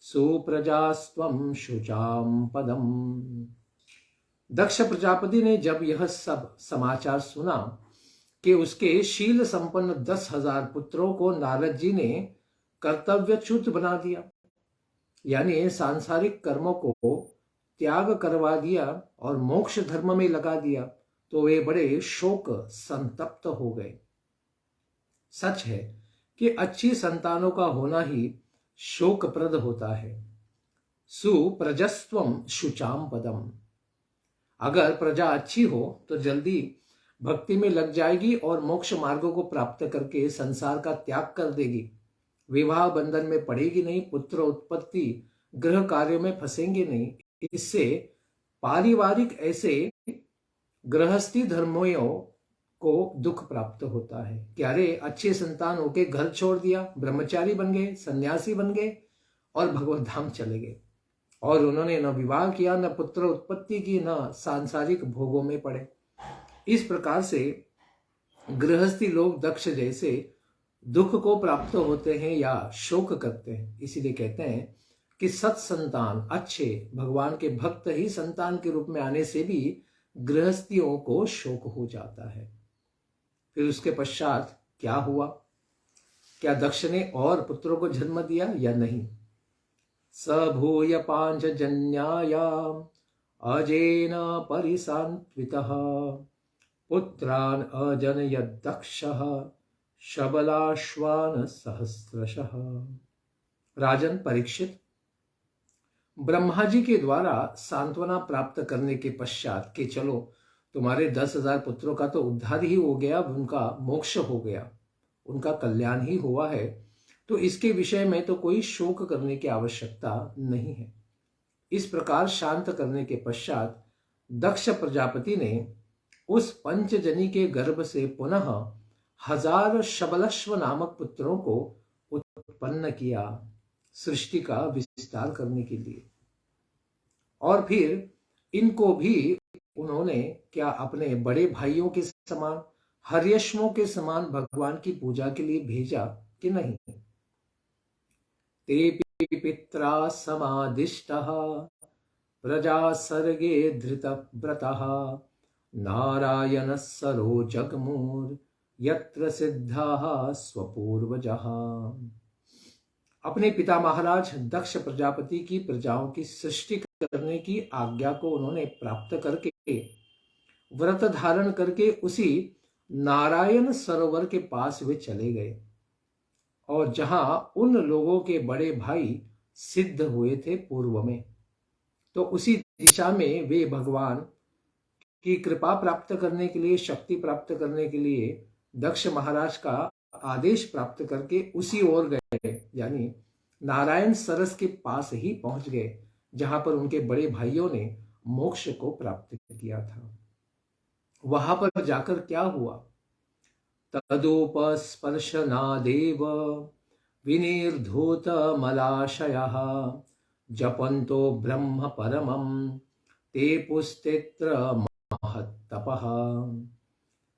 सुप्रजास्त्वं शुचाम पदम। दक्ष प्रजापति ने जब यह सब समाचार सुना कि उसके शील संपन्न 10,000 पुत्रों को नारद जी ने कर्तव्यच्युत बना दिया, यानी सांसारिक कर्मों को त्याग करवा दिया और मोक्ष धर्म में लगा दिया, तो वे बड़े शोक संतप्त हो गए। सच है कि अच्छी संतानों का होना ही शोकप्रद होता है। सुप्रजस्त्वं शुचाम पदम। अगर प्रजा अच्छी हो तो जल्दी भक्ति में लग जाएगी और मोक्ष मार्गों को प्राप्त करके संसार का त्याग कर देगी, विवाह बंधन में पड़ेगी नहीं, पुत्र उत्पत्ति गृह कार्यों में फंसेंगे नहीं। इससे पारिवारिक ऐसे गृहस्थी धर्मियों को दुख प्राप्त होता है कि अरे अच्छे संतान होके घर छोड़ दिया, ब्रह्मचारी बन गए, सन्यासी बन गए और भगवत धाम चले गए, और उन्होंने न विवाह किया, न पुत्र उत्पत्ति की, न सांसारिक भोगों में पड़े। इस प्रकार से गृहस्थी लोग दक्ष जैसे दुख को प्राप्त होते हैं या शोक करते हैं। इसीलिए कहते हैं कि सत्संतान, अच्छे भगवान के भक्त ही संतान के रूप में आने से भी गृहस्थियों को शोक हो जाता है। फिर उसके पश्चात क्या हुआ? क्या दक्ष ने और पुत्रों को जन्म दिया या नहीं? सभूय पांचजन्यायाम अजेन परिसान्वितः पुत्रान अजनयत् दक्षः शबलाश्वान सहस्रशः। राजन परीक्षित, ब्रह्मा जी के द्वारा सांत्वना प्राप्त करने के पश्चात कि चलो तुम्हारे 10,000 पुत्रों का तो उद्धार ही हो गया, उनका मोक्ष हो गया, उनका कल्याण ही हुआ है, तो इसके विषय में तो कोई शोक करने की आवश्यकता नहीं है। इस प्रकार शांत करने के पश्चात दक्ष प्रजापति ने उस पंचजनी के गर्भ से पुनः 1000 शबलश्व नामक पुत्रों को उत्पन्न किया, सृष्टि का विस्तार करने के लिए। और फिर इनको भी उन्होंने क्या अपने बड़े भाइयों के समान, हर्यश्वों के समान भगवान की पूजा के लिए भेजा कि नहीं? ते पित्रा समादिष्टः प्रजा सर्गे धृत व्रतः नारायण सरो जगमुर यत्र सिद्धाः स्वपूर्वजः। अपने पिता महाराज दक्ष प्रजापति की प्रजाओं की सृष्टि करने की आज्ञा को उन्होंने प्राप्त करके व्रत धारण करके उसी नारायण सरोवर के पास वे चले गए, और जहां उन लोगों के बड़े भाई सिद्ध हुए थे पूर्व में, तो उसी दिशा में वे भगवान की कृपा प्राप्त करने के लिए, शक्ति प्राप्त करने के लिए दक्ष महाराज का आदेश प्राप्त करके उसी ओर गए, यानी नारायण सरस के पास ही पहुंच गए जहां पर उनके बड़े भाइयों ने मोक्ष को प्राप्त किया था। वहां पर जाकर क्या हुआ? तदुपस्पर्शनादेव विनिर्धूत मलाशयः जपन्तो ब्रह्म परमं ते पुस्तित्र महत्तपः।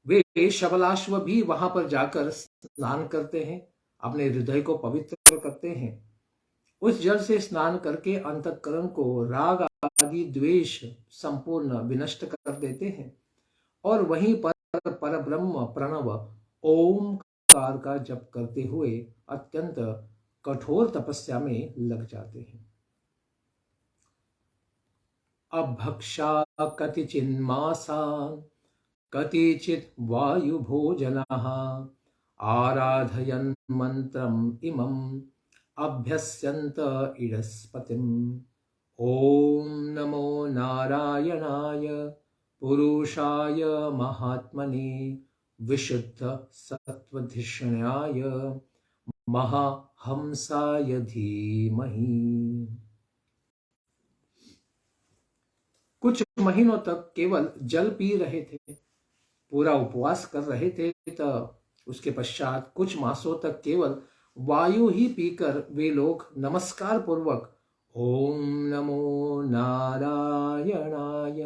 वे शबलाश्व भी वहां पर जाकर स्नान करते हैं, अपने हृदय को पवित्र करते हैं। उस जल से स्नान करके अंतःकरण को राग आदि द्वेष संपूर्ण विनष्ट कर देते हैं, और वहीं पर परब्रह्म प्रणव ओमकार का जप करते हुए अत्यंत कठोर तपस्या में लग जाते हैं। अभक्षा कतिचिन्मासान् कतिचित् वायुभोजनाः आराधयन् मन्त्रम् इमम् अभ्यस्यन्त इडस्पतिम्। ॐ नमो नारायणाय पुरुषाय महात्मने विशुद्ध सत्वधिष्ण्याय महाहंसाय धीमहि। कुछ महीनों तक केवल जल पी रहे थे, पूरा उपवास कर रहे थे, तो उसके पश्चात कुछ मासों तक केवल वायु ही पीकर वे लोग नमस्कार पूर्वक ओम नमो नारायणाय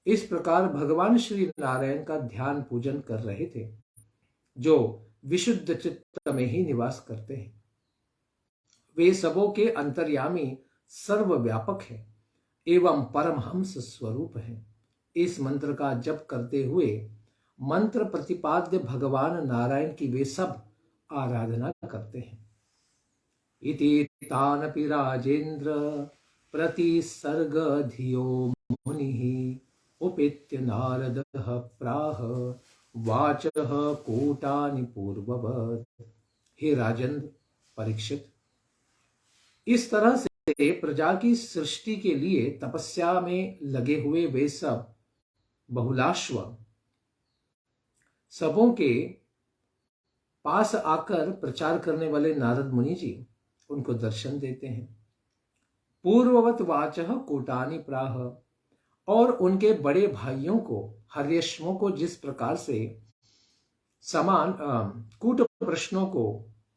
इस प्रकार भगवान श्री नारायण का ध्यान पूजन कर रहे थे, जो विशुद्ध चित्त में ही निवास करते हैं। वे सबों के अंतर्यामी सर्वव्यापक है एवं परमहंस स्वरूप है। इस मंत्र का जप करते हुए मंत्र प्रतिपाद्य भगवान नारायण की वे सब आराधना करते हैं। इति तानपि राजेन्द्र प्रतिसर्ग धियो मुनिः उपेत्य नारदः प्राह वाचः कूटानि पूर्ववत्। हे राजेंद्र परीक्षित, इस तरह से प्रजा की सृष्टि के लिए तपस्या में लगे हुए वे सब बहुलाश्व सबों के पास आकर प्रचार करने वाले नारद मुनि जी उनको दर्शन देते हैं। पूर्ववत वाचः कूटानि प्राह, और उनके बड़े भाइयों को हर्यश्वों को जिस प्रकार से समान कूट प्रश्नों को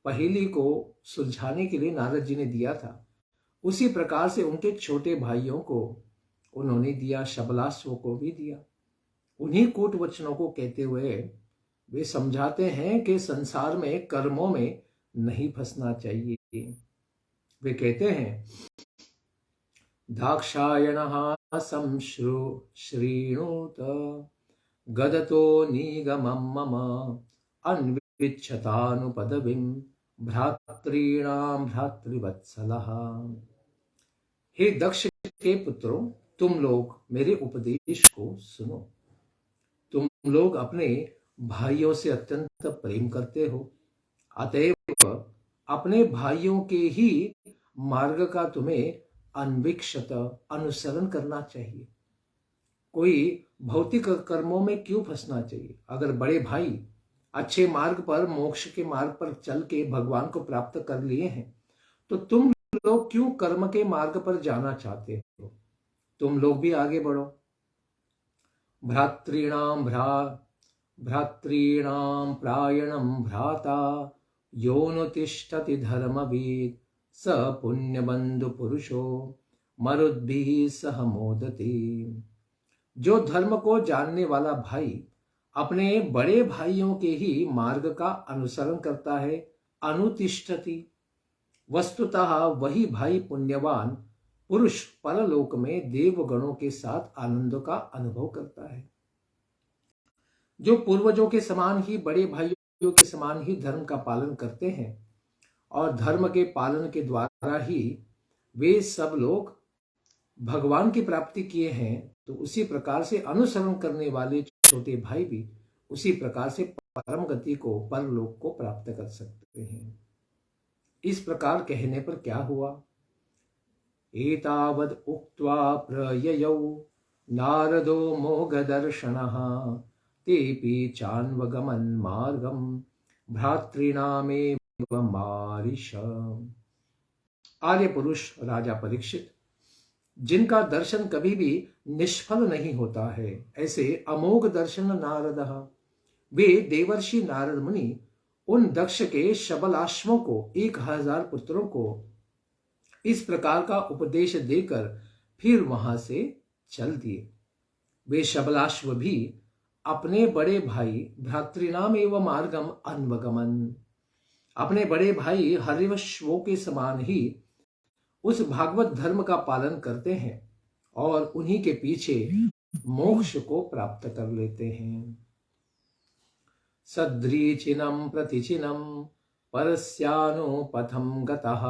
पहेली को सुलझाने के लिए नारद जी ने दिया था, उसी प्रकार से उनके छोटे भाइयों को उन्होंने दिया, शबलाश्व को भी दिया। उन्हीं कूट वचनों को कहते हुए वे समझाते हैं कि संसार में कर्मों में नहीं फंसना चाहिए। वे कहते हैं दाक्षायणः श्रीणुत गदतो निगमं मम अन्विच्छतानुपदवीं भ्रातॄणां भ्रातृवत्सलः। हे दक्ष के पुत्रों, तुम लोग मेरे उपदेश को सुनो। तुम लोग अपने भाइयों से अत्यंत प्रेम करते हो, अतएव अपने भाइयों के ही मार्ग का तुम्हें अन्वीक्षत अनुसरण करना चाहिए। कोई भौतिक कर्मों में क्यों फंसना चाहिए? अगर बड़े भाई अच्छे मार्ग पर, मोक्ष के मार्ग पर चल के भगवान को प्राप्त कर लिए हैं, तो तुम लोग क्यों कर्म के मार्ग पर जाना चाहते हो? तुम लोग भी आगे बढ़ो। भ्रातॄणां प्रायणं भ्राता यो नु तिष्ठति धर्मविद् स पुण्यबंधु पुरुषो मरुद्भिः सह मोदति। जो धर्म को जानने वाला भाई अपने बड़े भाइयों के ही मार्ग का अनुसरण करता है, अनुतिष्ठति, वस्तुतः वही भाई पुण्यवान पुरुष परलोक में देवगणों के साथ आनंद का अनुभव करता है। जो पूर्वजों के समान ही, बड़े भाइयों के समान ही धर्म का पालन करते हैं और धर्म के पालन के द्वारा ही वे सब लोग भगवान की प्राप्ति किए हैं, तो उसी प्रकार से अनुसरण करने वाले छोटे भाई भी उसी प्रकार से परम गति को, परलोक को प्राप्त कर सकते हैं। इस प्रकार कहने पर क्या हुआ? एतावद् उक्त्वा प्रययौ नारदो मोघदर्शनः तेपि चान्वगमन् मार्गं भ्रातॄणामेव मारिष। आर्य पुरुष राजा परीक्षित, जिनका दर्शन कभी भी निष्फल नहीं होता है, ऐसे अमोघ दर्शन नारदः, वे देवर्षि नारद मुनि उन दक्ष के शबलाश्वों को, 1000 पुत्रों को इस प्रकार का उपदेश देकर फिर वहां से चल दिए। वे शबलाश्व भी अपने बड़े भाई भ्रातृणाम एवं मार्गम अन्वगमन, अपने बड़े भाई हर्यश्वों के समान ही उस भागवत धर्म का पालन करते हैं और उन्हीं के पीछे मोक्ष को प्राप्त कर लेते हैं। सद्रीचिनम प्रतिचिनम परस्यानो पथम गतः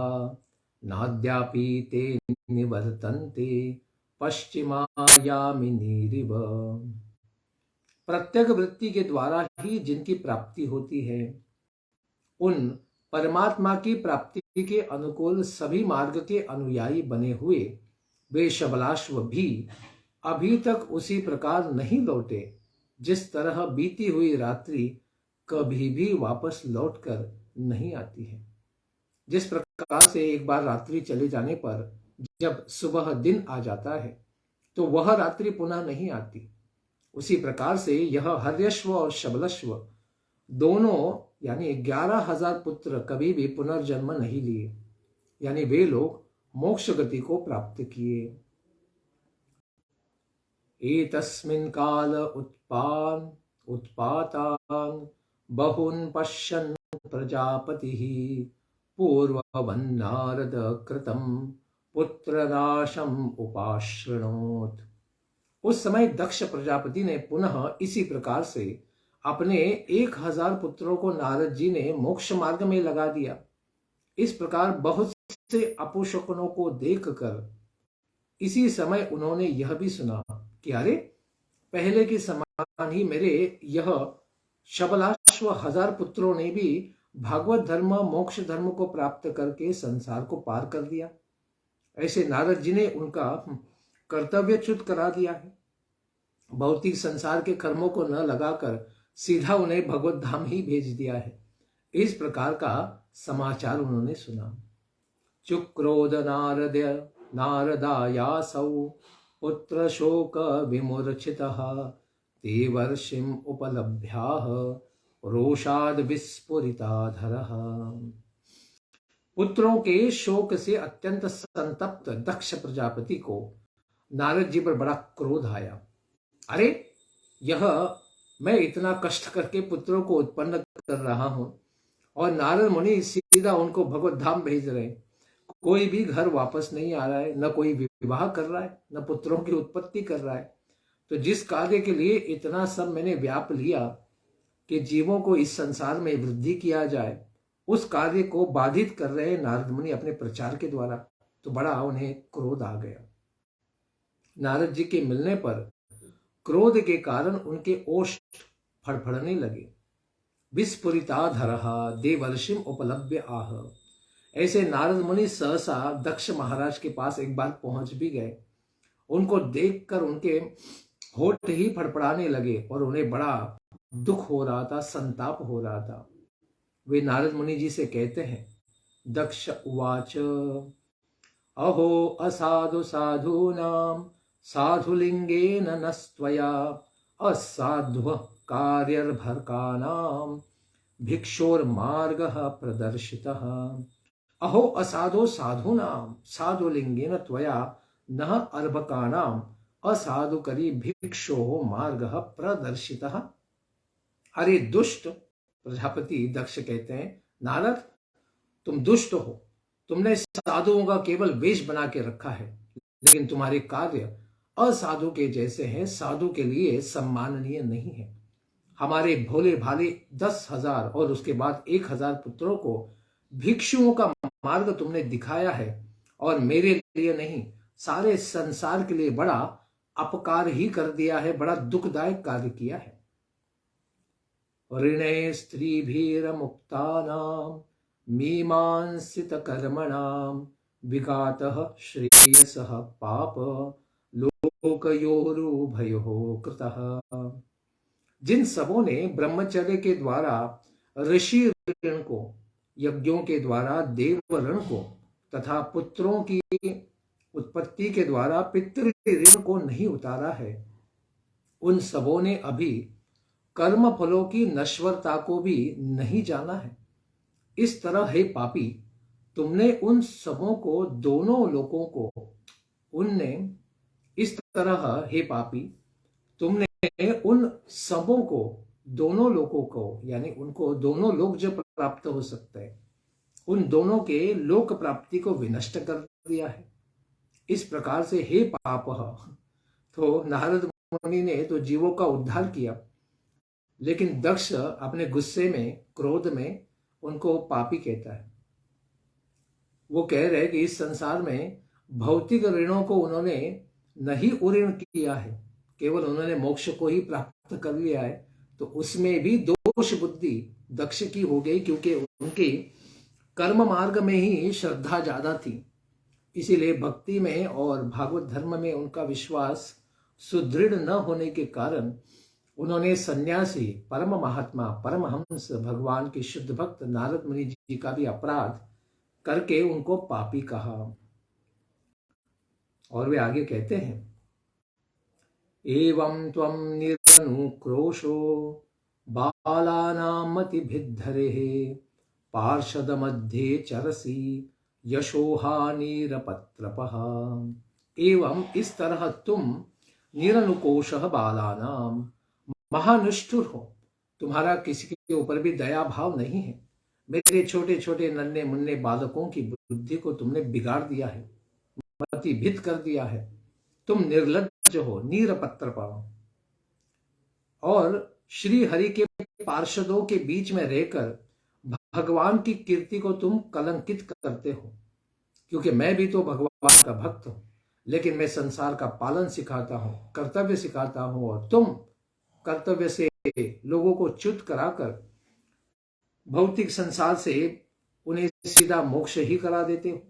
नाद्यापि ते निवर्तन्ते पश्चिमायामिनीरिव। प्रत्येक वृत्ति के द्वारा ही जिनकी प्राप्ति होती है, उन परमात्मा की प्राप्ति के अनुकूल सभी मार्ग के अनुयायी बने हुए वे शबलाश्व भी अभी तक उसी प्रकार नहीं लौटे जिस तरह बीती हुई रात्रि कभी भी वापस लौटकर नहीं आती है। जिस प्रकार से एक बार रात्रि चले जाने पर जब सुबह दिन आ जाता है तो वह रात्रि पुनः नहीं आती, उसी प्रकार से यह हर्यश्व और शबलश्व दोनों यानी 11,000 पुत्र कभी भी पुनर्जन्म नहीं लिए, यानी वे लोग मोक्ष गति को प्राप्त किए। एतस्मिन् काल उत्पातान् बहुन् पश्यन् प्रजापतिः पूर्ववन्नारद कृतं पुत्रनाशम् उपाश्रृणोत्। उस समय दक्ष प्रजापति ने पुनः इसी प्रकार से अपने 1,000 पुत्रों को नारद जी ने मोक्ष मार्ग में लगा दिया। इस प्रकार बहुत से अपोशकुनों को देखकर इसी समय उन्होंने यह भी सुना कि अरे, पहले के समान ही मेरे यह शबलाश्व 1000 पुत्रों ने भी भागवत धर्म मोक्ष धर्म को प्राप्त करके संसार को पार कर दिया। ऐसे नारद जी ने उनका कर्तव्यच्युत करा दिया है। भौतिक संसार के कर्मों को न लगाकर सीधा उन्हें भगवत धाम ही भेज दिया है। इस प्रकार का समाचार उन्होंने सुना। चुक्रोध नारदायासौ पुत्र शोक विमूर्छितः देवर्षिम् उपलभ्याः रोषाद विस्फुरिताधरः। पुत्रों के शोक से अत्यंत संतप्त दक्ष प्रजापति को नारद जी पर बड़ा क्रोध आया। अरे, यह मैं इतना कष्ट करके पुत्रों को उत्पन्न कर रहा हूं और नारद मुनि सीधा उनको भगवत धाम भेज रहे हैं। कोई भी घर वापस नहीं आ रहा है, न कोई विवाह कर रहा है, न पुत्रों की उत्पत्ति कर रहा है। तो जिस कार्य के लिए इतना सब मैंने व्याप लिया कि जीवों को इस संसार में वृद्धि किया जाए, उस कार्य को बाधित कर रहे नारद मुनि अपने प्रचार के द्वारा। तो बड़ा उन्हें क्रोध आ गया। नारद जी के मिलने पर क्रोध के कारण उनके ओष्ठ फड़फड़ने लगे। विस्फुरिताधरः देवर्षिम् उपलभ्य आह। ऐसे नारद मुनि सहसा दक्ष महाराज के पास एक बार पहुंच भी गए। उनको देखकर उनके होठ ही फड़फड़ाने लगे और उन्हें बड़ा दुख हो रहा था, संताप हो रहा था। वे नारद मुनि जी से कहते हैं, दक्ष उवाच अहो असाधु साधूनां साधुलिंगेन नस्त्वया असाध्व कार्यर्भर्कानां भिक्षोर्मार्गः प्रदर्शितः। अहो असाधो साधूनां साधुलिंगेन त्वया नः अर्भकानां असाधुकरी भिक्षोः मार्गः प्रदर्शितः। अरे दुष्ट प्रजापति दक्ष कहते हैं, नारद तुम दुष्ट हो। तुमने साधुओं का केवल वेश बना के रखा है, लेकिन तुम्हारे कार्य असाधु के जैसे हैं, साधु के लिए सम्माननीय नहीं है। हमारे भोले भाले 10,000 और उसके बाद 1,000 पुत्रों को भिक्षुओं का मार्ग तुमने दिखाया है और मेरे लिए नहीं, सारे संसार के लिए बड़ा अपकार ही कर दिया है, बड़ा दुखदायक कार्य किया है। ऋणे स्त्रीभिर्मुक्तानां मीमांसित कर्मणां विघातः श्रेयसः पाप लोकयोरुभयोः कृतः। जिन सबों ने ब्रह्मचर्य के द्वारा ऋषि ऋण को, यज्ञों के द्वारा देव ऋण को तथा पुत्रों की उत्पत्ति के द्वारा पितृ ऋण को नहीं उतारा है, उन सबों ने अभी कर्म फलों की नश्वरता को भी नहीं जाना है। इस तरह हे पापी, तुमने उन सबों को दोनों लोकों को उनने इस तरह हे पापी तुमने उन सबों को दोनों लोकों को, यानी उनको दोनों लोक जो प्राप्त हो सकते हैं, उन दोनों के लोक प्राप्ति को विनष्ट कर दिया है। इस प्रकार से हे पाप, तो नारद मुनि ने तो जीवों का उद्धार किया, लेकिन दक्ष अपने गुस्से में, क्रोध में उनको पापी कहता है। वो कह रहे कि इस संसार में भौतिक ऋणों को उन्होंने नहीं उऋण किया है, केवल उन्होंने मोक्ष को ही प्राप्त कर लिया है, तो उसमें भी दोष बुद्धि दक्ष की हो गई, क्योंकि उनके कर्म मार्ग में ही श्रद्धा ज्यादा थी। इसीलिए भक्ति में और भागवत धर्म में उनका विश्वास सुदृढ़ न होने के कारण उन्होंने सन्यासी परम महात्मा परमहंस भगवान के शुद्ध भक्त नारद मुनि जी का भी अपराध करके उनको पापी कहा। और वे आगे कहते हैं, एवं त्वं निरनुक्रोशो बालानां मतिभिद्धरेः पार्षद मध्ये चरसी यशोहानिरपत्रपः। एवं इस तरह तुम निरनुकोशः बालानाम महानुष्ठुर हो, तुम्हारा किसी के ऊपर भी दया भाव नहीं है। मेरे छोटे छोटे नन्हे मुन्ने बालकों की बुद्धि को तुमने बिगाड़ दिया है, मतिभिद कर दिया है। तुम निर्लज्ज हो, नीरपत्रपा, और श्री हरि के पार्षदों के बीच में रहकर भगवान की कीर्ति को तुम कलंकित करते हो। क्योंकि मैं भी तो भगवान का भक्त हूं, लेकिन मैं संसार का पालन सिखाता हूं, कर्तव्य सिखाता हूं, और तुम कर्तव्य से लोगों को च्युत कराकर भौतिक संसार से उन्हें सीधा मोक्ष ही करा देते हो।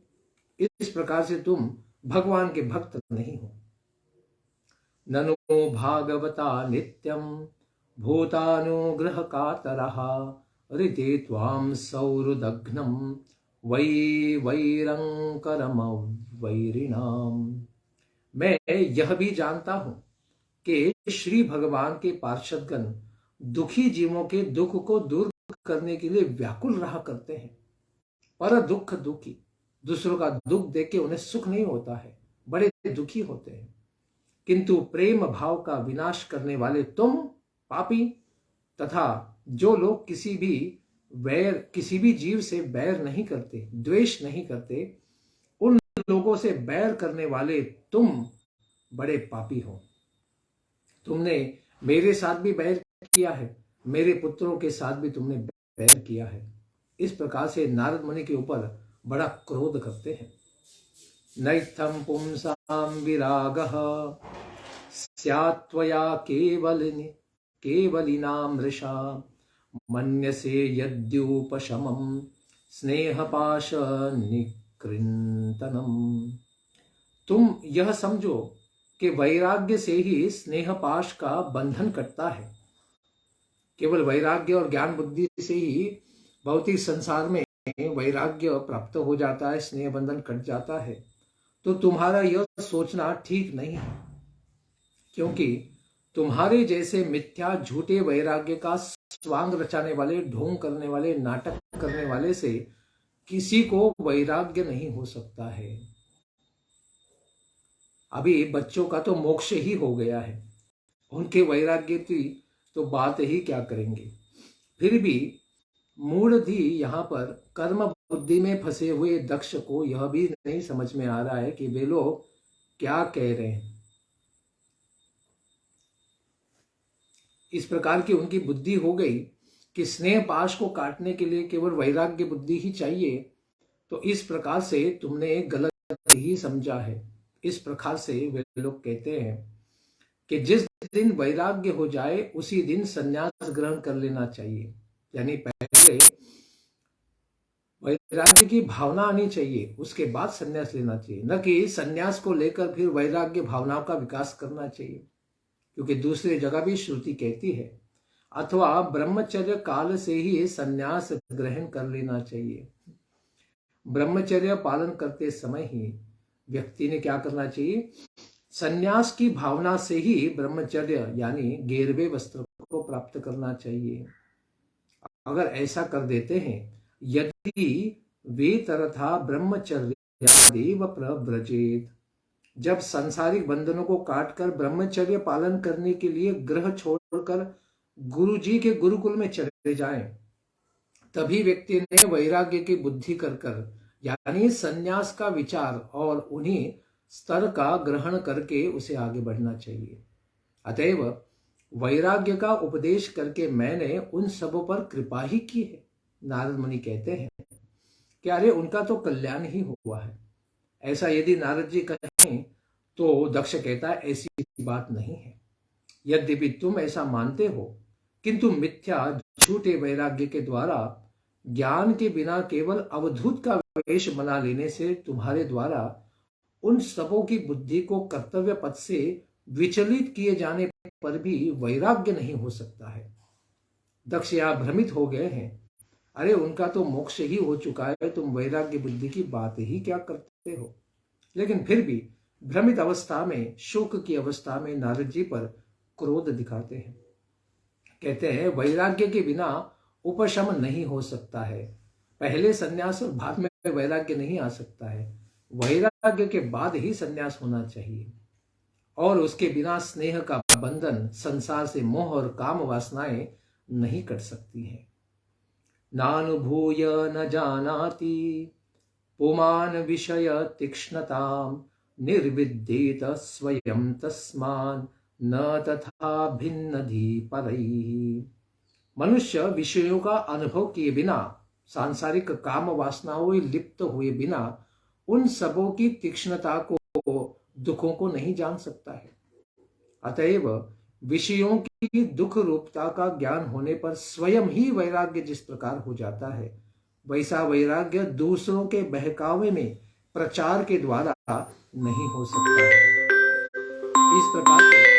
इस प्रकार से तुम भगवान के भक्त नहीं हो। ननु भागवता नित्यं भूतानुग्रह कातरः ऋते त्वां सौहृदघ्नं वै वैरंकरम वैरिणाम। मैं यह भी जानता हूं कि श्री भगवान के पार्षदगण दुखी जीवों के दुख को दूर करने के लिए व्याकुल रहा करते हैं। पर दुख दुखी, दूसरों का दुख देख के उन्हें सुख नहीं होता है, बड़े दुखी होते हैं। किंतु प्रेम भाव का विनाश करने वाले तुम पापी, तथा जो लोग किसी भी जीव से बैर नहीं करते, द्वेष नहीं करते, उन लोगों से बैर करने वाले तुम बड़े पापी हो। तुमने मेरे साथ भी बैर किया है, मेरे पुत्रों के साथ भी तुमने बैर किया है। इस प्रकार से नारद मुनि के ऊपर बड़ा क्रोध करते हैं। नैत्थं पुंसां विरागः स्यात् त्वया केवलिनां मृषा मन्यसे यद्युपशमं स्नेहपाश निकृन्तनम्। तुम यह समझो कि वैराग्य से ही स्नेहपाश का बंधन कटता है। केवल वैराग्य और ज्ञान बुद्धि से ही भौतिक संसार में वैराग्य प्राप्त हो जाता है, स्नेह बंधन कट जाता है। तो तुम्हारा यह सोचना ठीक नहीं है, क्योंकि तुम्हारे जैसे मिथ्या झूठे वैराग्य का स्वांग रचाने वाले, ढोंग करने वाले, नाटक करने वाले से किसी को वैराग्य नहीं हो सकता है। अभी बच्चों का तो मोक्ष ही हो गया है, उनके वैराग्य की तो बात ही क्या करेंगे। फिर भी मूढ़धी यहाँ पर कर्म बुद्धि में फंसे हुए दक्ष को यह भी नहीं समझ में आ रहा है कि वे लोग क्या कह रहे हैं। इस प्रकार की उनकी बुद्धि हो गई कि स्नेह पाश को काटने के लिए केवल वैराग्य बुद्धि ही चाहिए। तो इस प्रकार से तुमने गलत ही समझा है। इस प्रकार से वे लोग कहते हैं कि जिस दिन वैराग्य हो जाए उसी दिन संन्यास ग्रहण कर लेना चाहिए। यानी पहले वैराग्य की भावना आनी चाहिए, उसके बाद संन्यास लेना चाहिए, न कि संन्यास को लेकर फिर वैराग्य भावनाओं का विकास करना चाहिए। क्योंकि दूसरी जगह भी श्रुति कहती है, अथवा ब्रह्मचर्य काल से ही संन्यास ग्रहण कर लेना चाहिए। ब्रह्मचर्य पालन करते समय ही व्यक्ति ने क्या करना चाहिए, संन्यास की भावना से ही ब्रह्मचर्य यानी गेरवे वस्त्र को प्राप्त करना चाहिए। अगर ऐसा कर देते हैं, यदि वे तरथा ब्रह्मचर्यादेव प्रव्रजेत, जब सांसारिक बंधनों को काटकर ब्रह्मचर्य पालन करने के लिए ग्रह छोड़कर गुरु जी के गुरुकुल में चले जाएं, तभी व्यक्ति ने वैराग्य की बुद्धि कर यानी संन्यास का विचार और उन्हीं स्तर का ग्रहण करके उसे आगे बढ़ना चाहिए। अतएव वैराग्य का उपदेश करके मैंने उन सबों पर कृपा ही की है। नारद मुनि कहते हैं कि अरे उनका तो कल्याण ही हुआ है। ऐसा यदि नारद जी कहें तो दक्ष कहता है ऐसी बात नहीं है। यद्यपि तुम ऐसा मानते हो, किंतु मिथ्या झूठे वैराग्य के द्वारा ज्ञान के बिना केवल अवधूत का वेश बना लेने से तुम्हारे द्वारा उन सबों की बुद्धि को कर्तव्य पथ से विचलित किए जाने पर भी वैराग्य नहीं हो सकता है। दक्ष यहाँ भ्रमित हो गए हैं। अरे उनका तो मोक्ष ही हो चुका है, तुम वैराग्य बुद्धि की बात ही क्या करते हो। लेकिन फिर भी भ्रमित अवस्था में, शोक की अवस्था में नारद जी पर क्रोध दिखाते हैं। कहते हैं वैराग्य के बिना उपशम नहीं हो सकता है। पहले संन्यास और बाद में वैराग्य नहीं आ सकता है। वैराग्य के बाद ही संन्यास होना चाहिए। और उसके बिना स्नेह का बंधन, संसार से मोह और काम वासनाएं नहीं कट सकती हैं। नानुभूय न जानाति पुमान विषय तीक्ष्णताम निर्विद्येत स्वयं तस्मान् न तथा भिन्नधि परैः। मनुष्य विषयों का अनुभव किए बिना, सांसारिक काम वासनाओं में लिप्त हुए बिना उन सबों की तीक्ष्णता को, दुखों को नहीं जान सकता है। अतएव विषयों की दुख रूपता का ज्ञान होने पर स्वयं ही वैराग्य जिस प्रकार हो जाता है, वैसा वैराग्य दूसरों के बहकावे में, प्रचार के द्वारा नहीं हो सकता है। इस प्रकार से